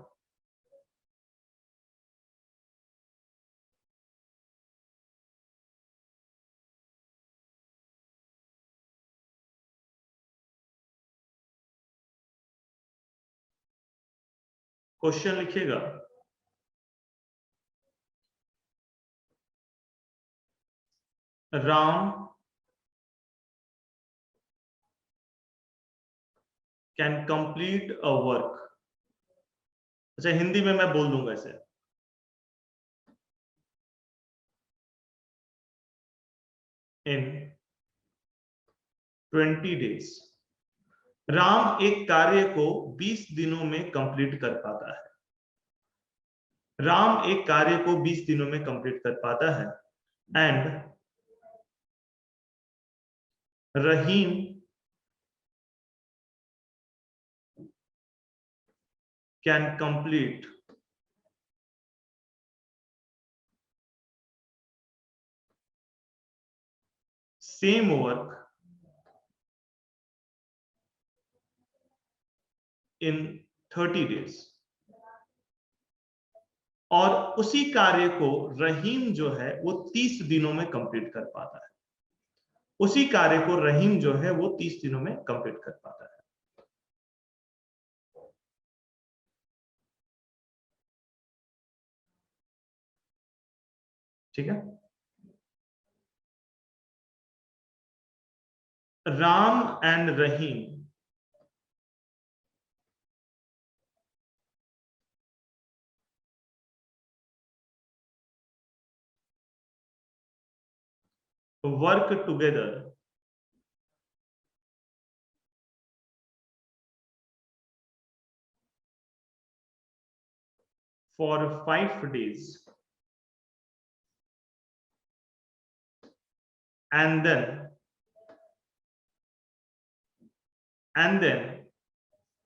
[SPEAKER 1] क्वेश्चन लिखिएगा, Ram can complete a work. अच्छा, हिंदी में मैं बोल दूंगा इसे, इन 20 डेज। राम एक कार्य को 20 दिनों में कंप्लीट कर पाता है। राम एक कार्य को 20 दिनों में कंप्लीट कर पाता है, and Rahim can complete same work in 30 days और उसी कार्य को रहीम जो है वो 30 दिनों में कंप्लीट कर पाता है। उसी कार्य को रहीम जो है वो 30 दिनों में कंप्लीट कर पाता है। ठीक है। Ram and Rahim work together for 5 days and then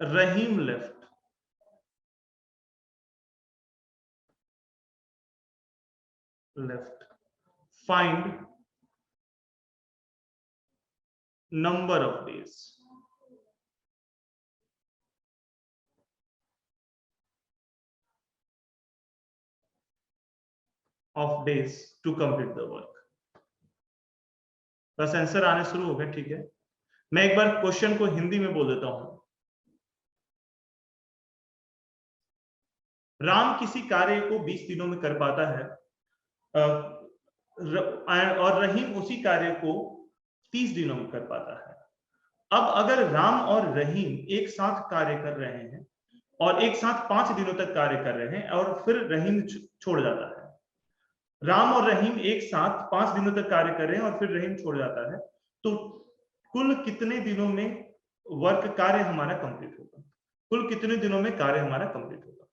[SPEAKER 1] Rahim left. Find number of days. Of days to complete the work. बस आंसर आने शुरू हो गए। ठीक है, मैं एक बार क्वेश्चन को हिंदी में बोल देता हूं। राम किसी कार्य को 20 दिनों में कर पाता है और रहीम उसी कार्य को 30 दिनों में कर पाता है। अब अगर राम और रहीम एक साथ कार्य कर रहे हैं और एक साथ 5 दिनों तक कार्य कर रहे हैं और फिर रहीम छोड़ जाता है, राम और रहीम एक साथ 5 दिनों तक कार्य कर रहे हैं और फिर रहीम छोड़ जाता है, तो कुल कितने दिनों में वर्क कार्य हमारा कंप्लीट होगा? कुल कितने दिनों में कार्य हमारा कंप्लीट होगा?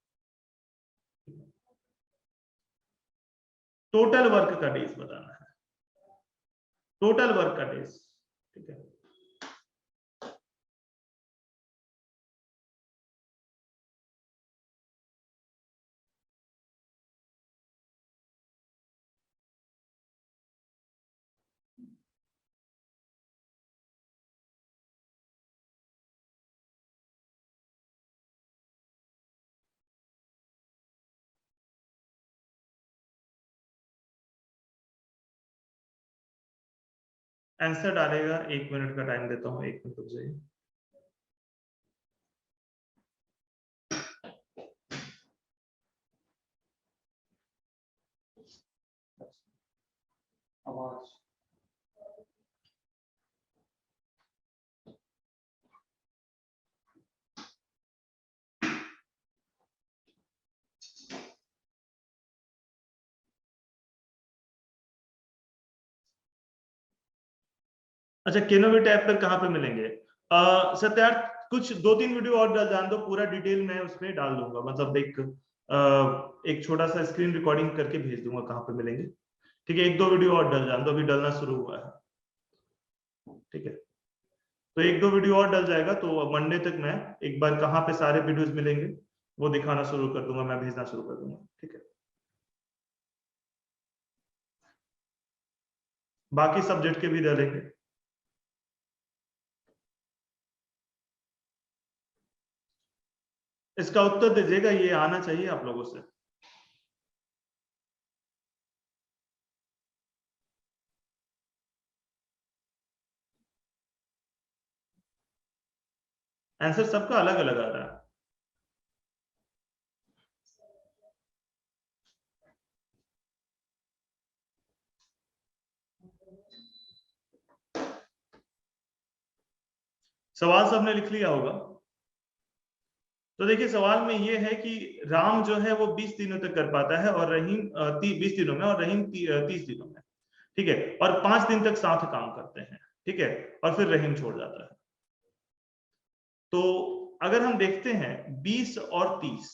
[SPEAKER 1] टोटल वर्क का डेज बताना है, टोटल वर्क का डेज। ठीक है, आंसर डालेगा। 1 मिनट का टाइम देता हूं, 1 मिनट रुक जाइए। आवाज अच्छा, केनोवी टैब पर कहां पे मिलेंगे? सत्यार्थ कुछ 2-3 वीडियो और डाल दो, पूरा डिटेल मैं उसमें डाल दूंगा, मतलब एक छोटा सा स्क्रीन रिकॉर्डिंग करके भेज दूंगा कहां पे मिलेंगे। ठीक है, 1-2 वीडियो और डाल दो, अभी डलना शुरू हुआ है। ठीक है, तो 1-2 वीडियो और डल जाएगा, तो मंडे तक मैं एक बार कहां पे सारे वीडियोस मिलेंगे वो दिखाना शुरू कर दूंगा, मैं भेजना शुरू कर दूंगा। ठीक है, बाकी सब्जेक्ट के भी डलेंगे। इसका उत्तर दीजिएगा, ये आना चाहिए आप लोगों से। आंसर सबका अलग अलग आ रहा है। सवाल सबने लिख लिया होगा। तो देखिए, सवाल में ये है कि राम जो है वो 20 दिनों तक कर पाता है और रहीम 20 दिनों में और रहीम 30 दिनों में। ठीक है, और 5 दिन तक साथ काम करते हैं। ठीक है, और फिर रहीम छोड़ जाता है। तो अगर हम देखते हैं 20 और 30,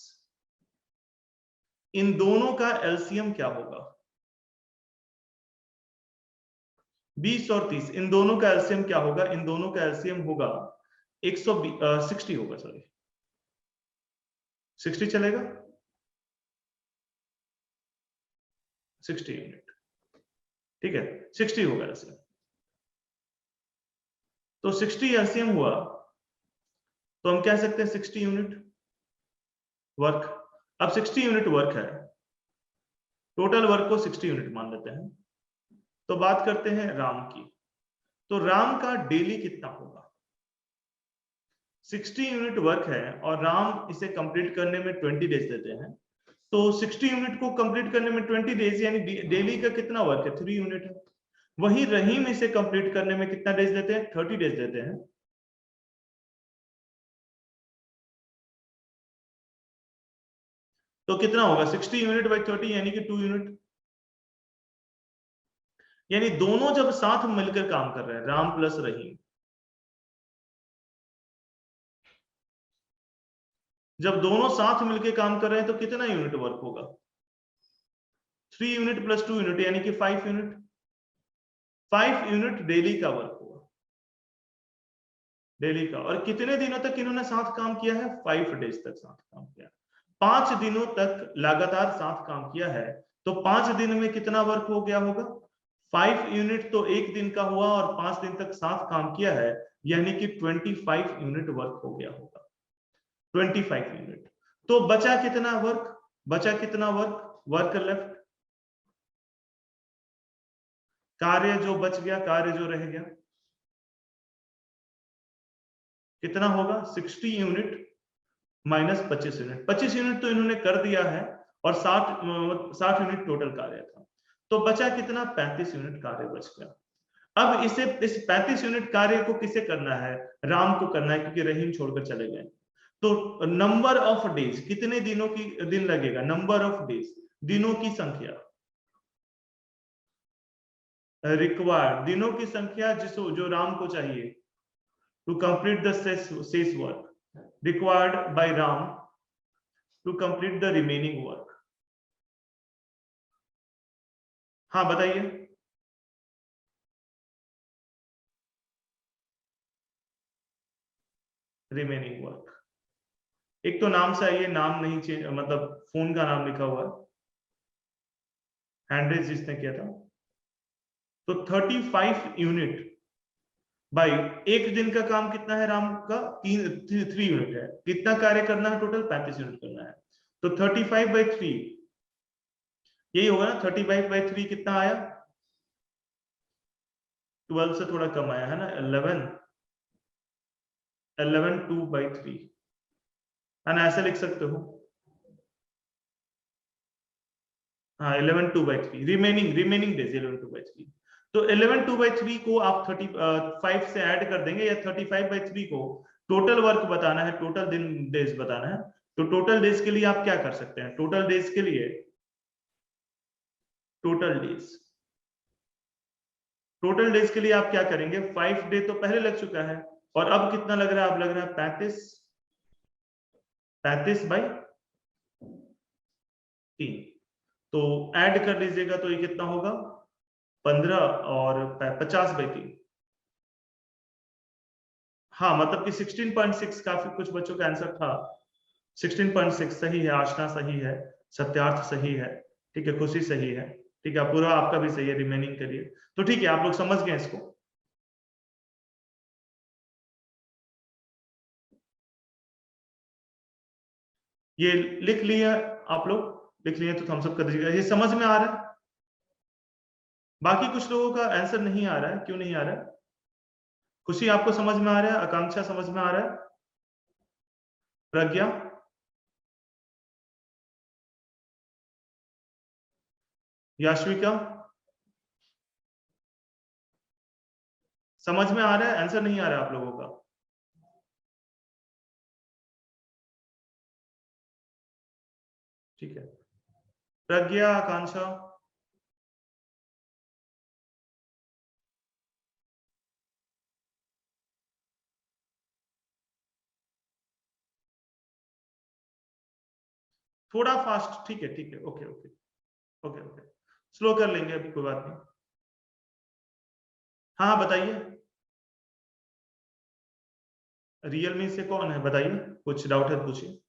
[SPEAKER 1] इन दोनों का एलसीएम क्या होगा? 20 और 30 इन दोनों का एलसीएम क्या होगा? इन दोनों का एलसीएम होगा 60 होगा, सॉरी 60 चलेगा, 60 यूनिट। ठीक है, 60 होगा एलसीएम। तो 60 एलसीएम हुआ तो हम कह सकते हैं 60 यूनिट वर्क। अब 60 यूनिट वर्क है टोटल वर्क को 60 यूनिट मान लेते हैं। तो बात करते हैं राम की। तो राम का डेली कितना होगा? 60 यूनिट वर्क है और राम इसे कंप्लीट करने में 20 डेज देते हैं। तो 60 यूनिट को कंप्लीट करने में 20 डेज यानी डेली का कितना वर्क है? 3 यूनिट है। वही रहीम इसे कंप्लीट करने में कितना डेज देते हैं? 30 डेज देते हैं। तो कितना होगा? 60 यूनिट बाई 30 यानी कि 2 यूनिट। यानी दोनों जब साथ मिलकर काम कर रहे हैं, राम प्लस रहीम, जब दोनों साथ मिलकर काम कर रहे हैं तो कितना यूनिट वर्क होगा? 3 यूनिट प्लस 2 यूनिट यानी कि 5 यूनिट। 5 यूनिट डेली का वर्क होगा, डेली का। और कितने दिनों तक इन्होंने साथ काम किया है? 5 डेज तक साथ काम किया। 5 दिनों तक लगातार साथ काम किया है। तो 5 दिन में कितना वर्क हो गया होगा? 5 यूनिट तो एक दिन का हुआ और 5 दिन तक साथ काम किया है, यानी कि 25 यूनिट वर्क हो गया होगा। 25 यूनिट। तो बचा कितना वर्क? बचा कितना वर्क? वर्क लेफ्ट, कार्य जो बच गया, कार्य जो रह गया, कितना होगा? 60 यूनिट माइनस 25 यूनिट। 25 यूनिट तो इन्होंने कर दिया है और 60 यूनिट टोटल कार्य था। तो बचा कितना? 35 यूनिट कार्य बच गया। अब इस 35 यूनिट कार्य को किसे करना है? राम को करना है, क्योंकि रहीम छोड़कर चले गए। तो नंबर ऑफ डेज, कितने दिनों की दिन लगेगा? नंबर ऑफ डेज, दिनों की संख्या, रिक्वायर्ड, दिनों की संख्या जो राम को चाहिए टू कंप्लीट द शेष work, required by Ram to complete the remaining work। हाँ बताइए। रिमेनिंग वर्क, एक तो नाम से आइए, नाम नहीं चेंज, मतलब फोन का नाम लिखा हुआ है, हैंडरेज जिसने किया था। तो 35 यूनिट बाई एक दिन का काम कितना है राम का? 3 यूनिट है। कितना कार्य करना है? टोटल 35 यूनिट करना है। तो 35/3 यही होगा ना। 35/3 कितना आया? 12 से थोड़ा कम आया है ना, 11 2/3 है ना, ऐसे लिख सकते हो। हाँ 11 2/3 रिमेनिंग डेज 11 2/3। तो 11 2/3 को आप 35 से ऐड कर देंगे, या 35/3 को टोटल वर्क बताना है, टोटल दिन डेज बताना है। तो टोटल डेज के लिए आप क्या कर सकते हैं? टोटल डेज के लिए टोटल डेज के लिए आप क्या करेंगे? 5 डे तो पहले लग चुका है, और अब कितना लग रहा है? अब लग रहा है 35/3। तो ऐड कर लीजिएगा तो ये कितना होगा? 15 और 50/3। हाँ मतलब कि 16.6, काफी कुछ बच्चों का आंसर था 16.6 सही है, आशना सही है, सत्यार्थ सही है, ठीक है, खुशी सही है, ठीक है, पूरा आपका भी सही है, रिमेनिंग के लिए। तो ठीक है, आप लोग समझ गए इसको। ये लिख लिया आप लोग? लिख लिए तो थम्स अप कर दीजिएगा। ये समझ में आ रहा है? बाकी कुछ लोगों का आंसर नहीं आ रहा है, क्यों नहीं आ रहा है? खुशी आपको समझ में आ रहा है? आकांक्षा समझ में आ रहा है? प्रज्ञा, याश्विका, समझ में आ रहा है? आंसर नहीं आ रहा है आप लोगों का? ठीक है, प्रज्ञा, आकांक्षा, थोड़ा फास्ट। ठीक है, ठीक है, okay okay okay okay, slow कर लेंगे, अभी कोई बात नहीं। हाँ बताइए, रियलमी से कौन है बताइए, कुछ डाउट है पूछिए।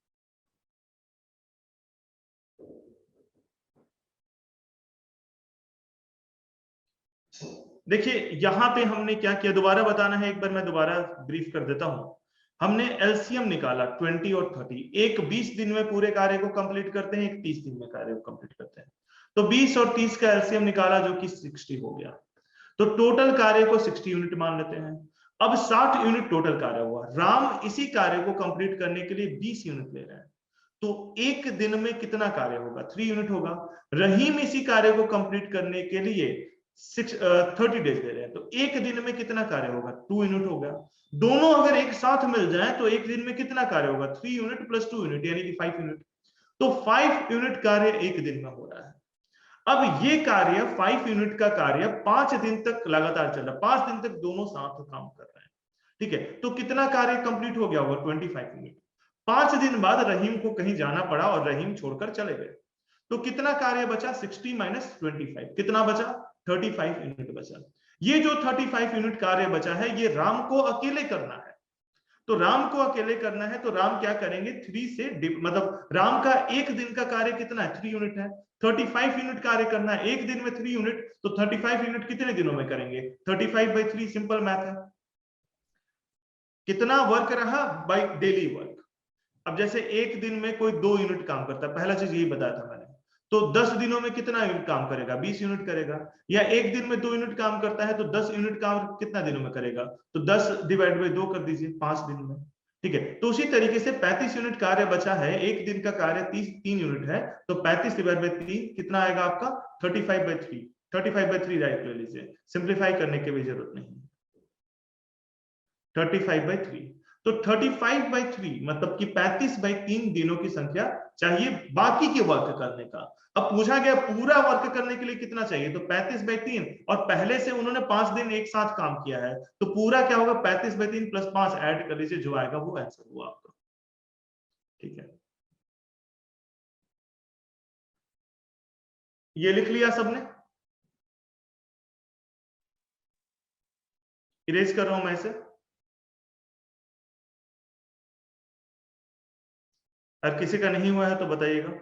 [SPEAKER 1] देखिए यहां पे हमने क्या किया, दोबारा बताना है एक बार, मैं दोबारा ब्रीफ कर देता हूं। हमने एलसीएम निकाला 20 और 30। एक 20 दिन में पूरे कार्य को कंप्लीट करते हैं, एक 30 दिन में कार्य को कंप्लीट करते हैं। तो 20 और 30 का एलसीएम निकाला जो कि 60 हो गया। तो टोटल कार्य को 60 यूनिट मान लेते हैं। अब 60 यूनिट टोटल कार्य हुआ। राम इसी कार्य को कंप्लीट करने के लिए 20 यूनिट ले रहे हैं, तो एक दिन में कितना कार्य होगा? 3 यूनिट होगा। रहीम इसी कार्य को कंप्लीट करने के लिए 30 डेज ले रहे हैं, तो एक दिन में कितना कार्य होगा? 2 यूनिट होगा। दोनों अगर एक साथ मिल जाए तो एक दिन में कितना कार्य होगा? 3 यूनिट प्लस 2 यूनिट यानी कि 5 यूनिट। तो 5 यूनिट कार्य एक दिन में हो रहा है। अब ये कार्य 5 यूनिट का कार्य 5 दिन तक लगातार चल रहा है, 5 दिन तक दोनों साथ काम कर रहे हैं, ठीक है। तो कितना कार्य कंप्लीट हो गया होगा? 25 यूनिट। 5 दिन बाद रहीम को कहीं जाना पड़ा और रहीम छोड़कर चले गए, तो कितना कार्य बचा? 60 माइनस 25, कितना बचा? 35 यूनिट बचा। ये जो 35 यूनिट कार्य बचा है ये राम को अकेले करना है। तो राम को अकेले करना है तो राम क्या करेंगे? 3 से मतलब राम का एक दिन का कार्य कितना है? 3 यूनिट है। 35 यूनिट कार्य करना है एक दिन में 3 यूनिट, तो 35 यूनिट कितने दिनों में करेंगे? 35/3 सिंपल मैथ है। कितना वर्क रहा? By daily work. अब जैसे एक दिन में कोई 2 यूनिट काम करता है, पहला चीज यही बताया था मैंने, तो 10 दिनों में कितना यूनिट काम करेगा? 20 यूनिट करेगा। या एक दिन में 2 यूनिट काम करता है तो 10 यूनिट काम कितना दिनों में करेगा? तो 10 डिवाइड बाय 2 कर दीजिए, 5 दिन में, ठीक है। तो उसी तरीके से 35 यूनिट कार्य बचा है, एक दिन का कार्य 3 यूनिट है, तो 35 डिवाइड बाय 3 कितना आएगा आपका? 35/3। 35/3 राइट ले लीजिए, सिंप्लीफाई करने की भी जरूरत नहीं। 35/3, तो 35/3 मतलब कि 35/3 दिनों की संख्या चाहिए बाकी के वर्क करने का। अब पूछा गया पूरा वर्क करने के लिए कितना चाहिए, तो 35/3, और पहले से उन्होंने 5 दिन एक साथ काम किया है, तो पूरा क्या होगा? 35/3 प्लस 5 ऐड कर लीजिए, जो आएगा वो आंसर हुआ आपका, ठीक है। ये लिख लिया सबने? इरेज कर रहा हूं मैं इसे। अगर किसी का नहीं हुआ है तो बताइएगा।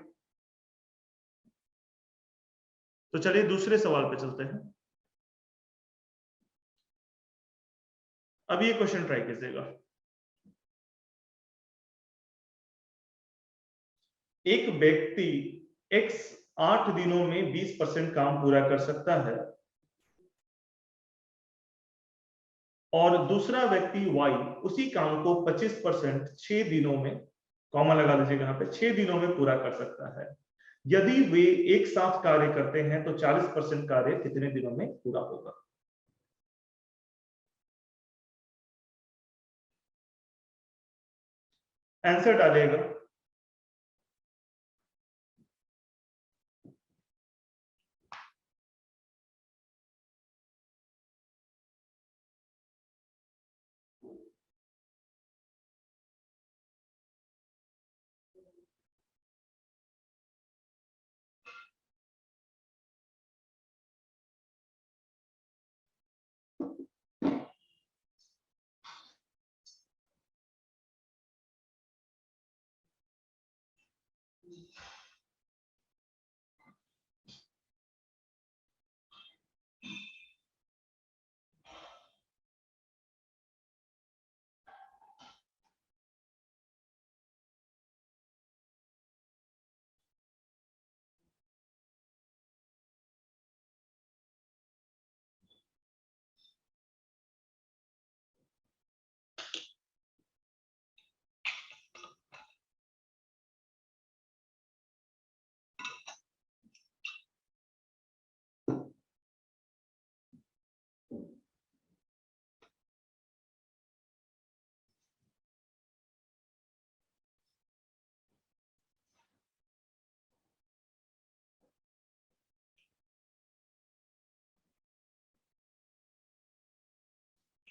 [SPEAKER 1] तो चलिए दूसरे सवाल पे चलते हैं। अब ये क्वेश्चन ट्राई कीजिएगा। एक व्यक्ति x 8 दिनों में 20% काम पूरा कर सकता है और दूसरा व्यक्ति y उसी काम को 25% 6 दिनों में, कॉमा लगा लीजिएगा यहाँ पे, 6 दिनों में पूरा कर सकता है। यदि वे एक साथ कार्य करते हैं तो 40% कार्य कितने दिनों में पूरा होगा? आंसर डालिएगा।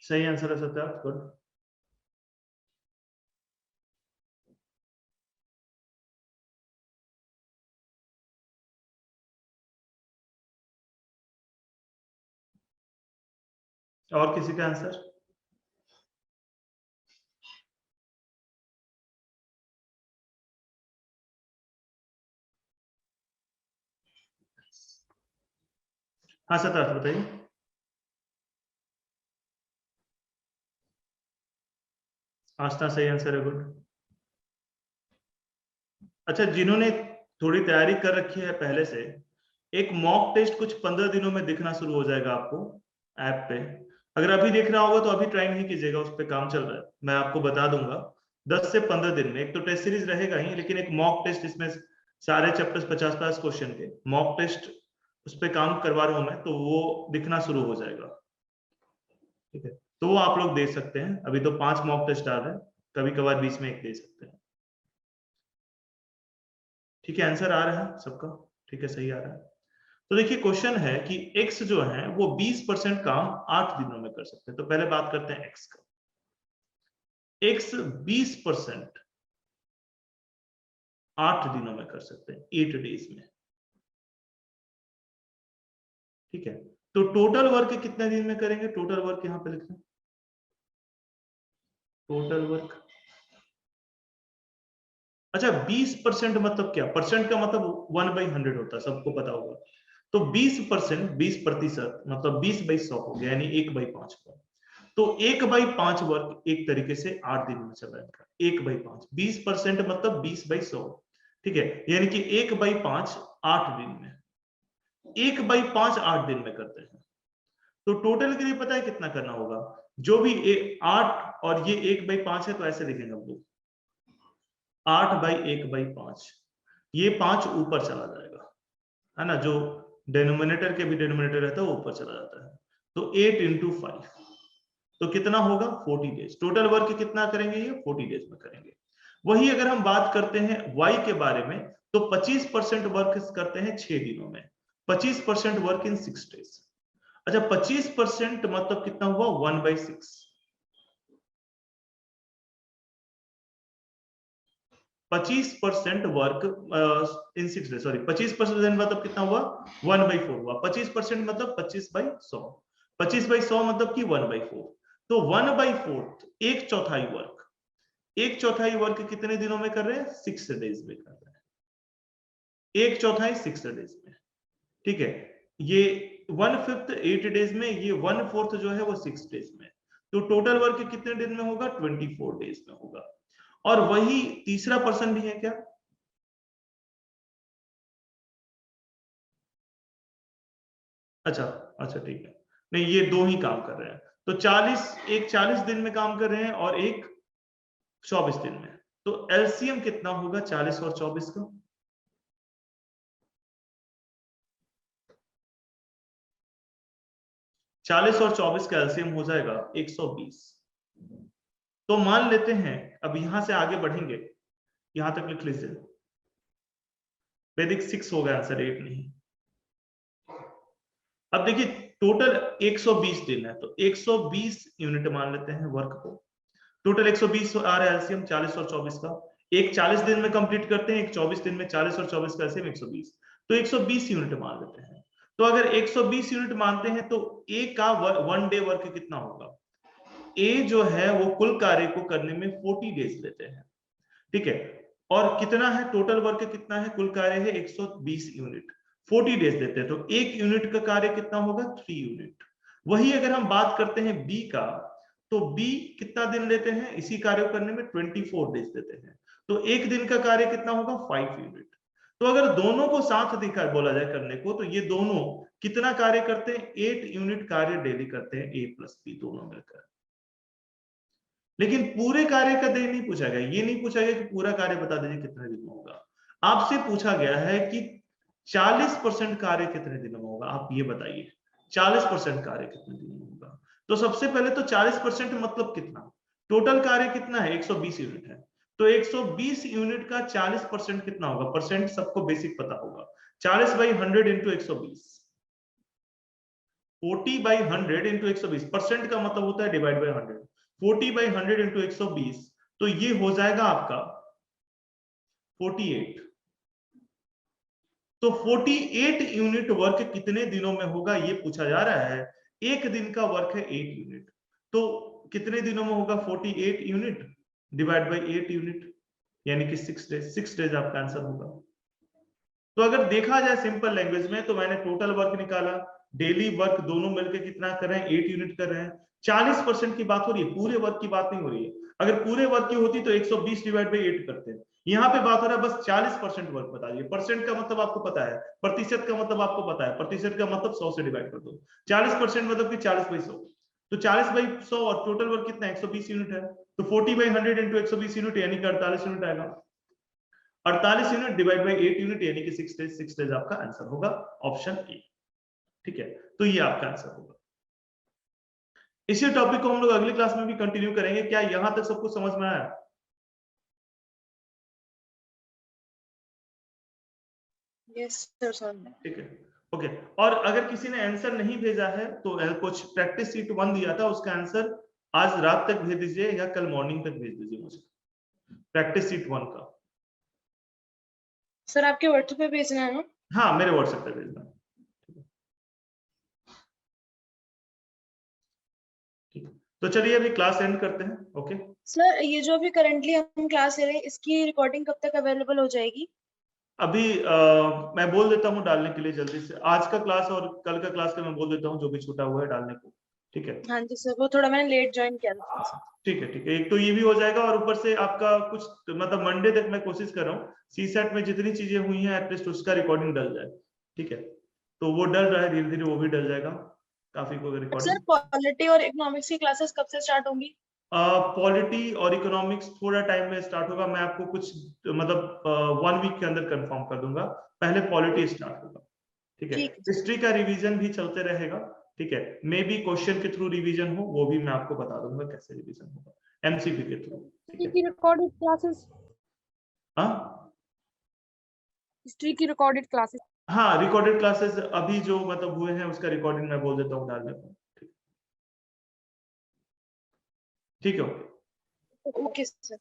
[SPEAKER 1] सही आंसर है सत्यार्थ, गुड। और किसी का आंसर? हाँ सत्यार्थ बताइए। आस्था सही आंसर है, गुड। अच्छा, जिन्होंने थोड़ी तैयारी कर रखी है पहले से, एक मॉक टेस्ट कुछ 15 दिनों में दिखना शुरू हो जाएगा आपको ऐप पे। अगर अभी देख रहा होगा तो अभी ट्राई नहीं कीजिएगा, उस पर काम चल रहा है, मैं आपको बता दूंगा 10 से 15 दिन में। एक तो टेस्ट सीरीज रहेगा ही, लेकिन एक मॉक टेस्ट, इसमें सारे चैप्टर्स 50-50 क्वेश्चन के मॉक टेस्ट, उस पर काम करवा रहा हूं मैं, तो वो दिखना शुरू हो जाएगा। ठीक है, तो वो आप लोग दे सकते हैं। अभी तो 5 मॉक टेस्ट आ रहे हैं, कभी कभार बीच में एक दे सकते हैं। ठीक है, आंसर आ रहा है सबका? ठीक है, सही आ रहा है। तो देखिए क्वेश्चन है कि x जो है वो 20% काम 8 दिनों में कर सकते हैं। तो पहले बात करते हैं x का। x 20% 8 दिनों में कर सकते हैं, 8 डेज में। ठीक है, तो टोटल वर्क कितने दिन में करेंगे? टोटल वर्क यहां पे लिख रहे हैं, टोटल वर्क। अच्छा, 20% मतलब क्या? परसेंट का मतलब 1/100 होता है, सबको पता होगा। तो 20%, 20% मतलब 20/100 हो गया, यानी 1/5 वर्क। तो 1/5 वर्क एक तरीके से 8 दिन में चल रहा है। 1/5, 20% मतलब 20/100। ठीक है, यानी कि 1/5 8 दिन में, 1/5 8 दिन में करते हैं। तो टोटल के लिए पता है कितना करना होगा? जो भी 8 और ये 1/5 है, तो ऐसे लिखेंगे हम लोग 8/1/5। ये 5 ऊपर चला जाएगा, है ना, जो डिनोमिनेटर के भी डिनोमिनेटर रहता है वो ऊपर चला जाता है। तो 8 × 5, तो कितना होगा? 40 डेज। टोटल वर्क कितना करेंगे? ये 40 डेज में करेंगे। वही अगर हम बात करते हैं y के बारे में, तो 25% वर्क करते हैं 6 दिनों में, 25% वर्क इन 6 डेज। अच्छा, 25% मतलब कितना हुआ? 1/6। 25% वर्क इन 6 डेज, सॉरी, 25% मतलब कितना हुआ? 1/4 हुआ। 25% मतलब 25/100, 25/100 मतलब कि 1/4। तो 1/4, 1/4 वर्क, 1/4 वर्क कितने दिनों में कर रहे हैं? 6 डेज में कर रहे हैं, 1/4 6 डेज में। ठीक है, ये 1/5 8 डेज में, ये 1/4 जो है वो 6 डेज में। तो टोटल वर्क कितने दिन में होगा? 24 डेज में होगा। और वही तीसरा पर्सन भी है क्या? अच्छा अच्छा, ठीक है, नहीं, ये 2 ही काम कर रहे हैं। तो 40 दिन में काम कर रहे हैं और एक 24 दिन में। तो एलसीएम कितना होगा 40 और 24 का? चालीस और 24 का एलसीएम हो जाएगा 120। तो मान लेते हैं, अब यहां से आगे बढ़ेंगे, यहां तक लिख लीजिए। वैदिक 6 होगा आंसर, 8 नहीं। अब देखिए टोटल 120 दिन है, तो 120 यूनिट मान लेते हैं वर्क को। टोटल 120 आ रहा है एलसीएम 40 और 24 का। एक 40 दिन में कंप्लीट करते हैं, एक 24 दिन में। 40 और 24 का एलसीएम 120, तो 120 यूनिट मान लेते हैं। तो अगर 120 यूनिट मानते हैं तो ए का 1 डे वर्क कितना होगा? ए जो है वो कुल कार्य को करने में 40 डेज लेते हैं। ठीक है, और कितना है टोटल वर्क? कितना है? कुल कार्य है 120 यूनिट, 40 डेज देते हैं, तो एक यूनिट का कार्य कितना होगा? 3 यूनिट। वही अगर हम बात करते हैं बी का, तो बी कितना दिन लेते हैं इसी कार्य को करने में? 24 डेज देते हैं। तो एक दिन का कार्य कितना होगा? 5 यूनिट। तो अगर दोनों को साथ दिखा बोला जाए करने को, तो ये दोनों कितना कार्य करते हैं? 8 यूनिट कार्य डेली करते हैं, ए प्लस बी दोनों मिलकर। लेकिन पूरे कार्य का दिन नहीं पूछा गया, ये नहीं पूछा गया कि पूरा कार्य बता दीजिए कितने दिन में होगा। आपसे पूछा गया है कि 40% कार्य कितने दिनों में होगा, आप ये बताइए 40% कार्य कितने दिनों में होगा। तो सबसे पहले तो 40% मतलब कितना? टोटल कार्य कितना है? 120 यूनिट है, तो 120 यूनिट का 40% कितना होगा? परसेंट सबको बेसिक पता होगा। 40/100 × 120, 40/100 × 120। परसेंट का मतलब होता है डिवाइड बाय 100। 40/100 × 120, तो ये हो जाएगा आपका 48। तो 48 यूनिट वर्क कितने दिनों में होगा ये पूछा जा रहा है। एक दिन का वर्क है 8 यूनिट, तो कितने दिनों में होगा? 48 यूनिट डिवाइड बाय 8 यूनिट, यानी कि 6 डेज। 6 डेज आपका आंसर होगा। तो अगर देखा जाए सिंपल लैंग्वेज में, तो मैंने टोटल वर्क निकाला, डेली वर्क दोनों मिलकर कितना कर रहे हैं? 8 यूनिट कर रहे हैं। 40% की बात हो रही है, पूरे वर्क की बात नहीं हो रही है। अगर पूरे वर्क की होती तो 120 डिवाइड बाय 8 करते हैं, यहाँ पे बात हो रहा है बस 40% वर्क बता दिए। परसेंट का मतलब आपको पता है, प्रतिशत का मतलब आपको पता है, प्रतिशत का मतलब 100 से डिवाइड कर दो। 40% मतलब कि 40/100, तो 40/100 और टोटल वर्क कितना 120 यूनिट है, तो 40/100 इंटू 120 यूनिट यानी कि 48 यूनिट आएगा। 48 यूनिट डिवाइड बाई 8 यूनिट यानी कि 6 डेज, 6 डेज आपका आंसर होगा ऑप्शन ए। ठीक है, तो ये आपका आंसर होगा। इसी टॉपिक को हम लोग अगली क्लास में भी कंटिन्यू करेंगे। क्या यहां तक सब कुछ समझ में आया?
[SPEAKER 7] यस सर समझ।
[SPEAKER 1] ठीक है, ओके। और अगर किसी ने आंसर नहीं भेजा है तो कुछ प्रैक्टिस शीट 1 दिया था, उसका आंसर आज रात तक भेज दीजिए या कल मॉर्निंग तक भेज दीजिए मुझे, प्रैक्टिस शीट 1 का।
[SPEAKER 7] सर आपके व्हाट्सएप पे भेजना है ना?
[SPEAKER 1] हाँ, मेरे व्हाट्सएप पे भेजना। ठीक है, तो चलिए अभी क्लास एंड करते हैं। ओके
[SPEAKER 7] सर ये जो अभी करंटली हम क्लास ले रहे हैं इसकी रिकॉर्डिंग कब तक अवेलेबल हो जाएगी?
[SPEAKER 1] अभी मैं बोल देता हूँ डालने के लिए जल्दी से, आज का क्लास और कल का क्लास का मैं बोल देता हूँ, जो भी छूटा हुआ है डालने को। ठीक है,
[SPEAKER 7] हाँ जी सर, वो थोड़ा मैंने लेट ज्वाइन किया था।
[SPEAKER 1] ठीक है, ठीक है। एक तो ये भी हो जाएगा और ऊपर से आपका कुछ मतलब मंडे तक मैं कोशिश कर रहा हूँ सीसेट में जितनी चीजें हुई हैं एटलीस्ट उसका रिकॉर्डिंग डल जाए। ठीक है, तो वो डल रहा है, धीरे धीरे वो भी डल जाएगा काफी को
[SPEAKER 7] सर
[SPEAKER 1] रिकॉर्डिंग।
[SPEAKER 7] पॉलिटी और इकोनॉमिक्स की क्लासेस कब से स्टार्ट होंगी?
[SPEAKER 1] पॉलिटी और इकोनॉमिक्स थोड़ा टाइम में स्टार्ट होगा, मैं आपको कुछ मतलब 1 वीक के अंदर कंफर्म कर दूंगा। पहले पॉलिटी स्टार्ट होगा। ठीक है,
[SPEAKER 7] ठीक है।
[SPEAKER 1] हिस्ट्री का रिवीजन भी चलते रहेगा। ठीक है, मे बी क्वेश्चन के थ्रू रिवीजन हो, वो भी मैं आपको बता दूंगा कैसे रिवीजन होगा, एमसीक्यू के थ्रू। ठीक है,
[SPEAKER 8] रिकॉर्डेड क्लासेस,
[SPEAKER 1] हाँ
[SPEAKER 8] हिस्ट्री की रिकॉर्डेड क्लासेस।
[SPEAKER 1] हाँ, रिकॉर्डेड क्लासेस अभी जो मतलब हुए हैं उसका रिकॉर्डिंग मैं बोल देता हूँ डालने को। ठीक है,
[SPEAKER 7] ओके सर।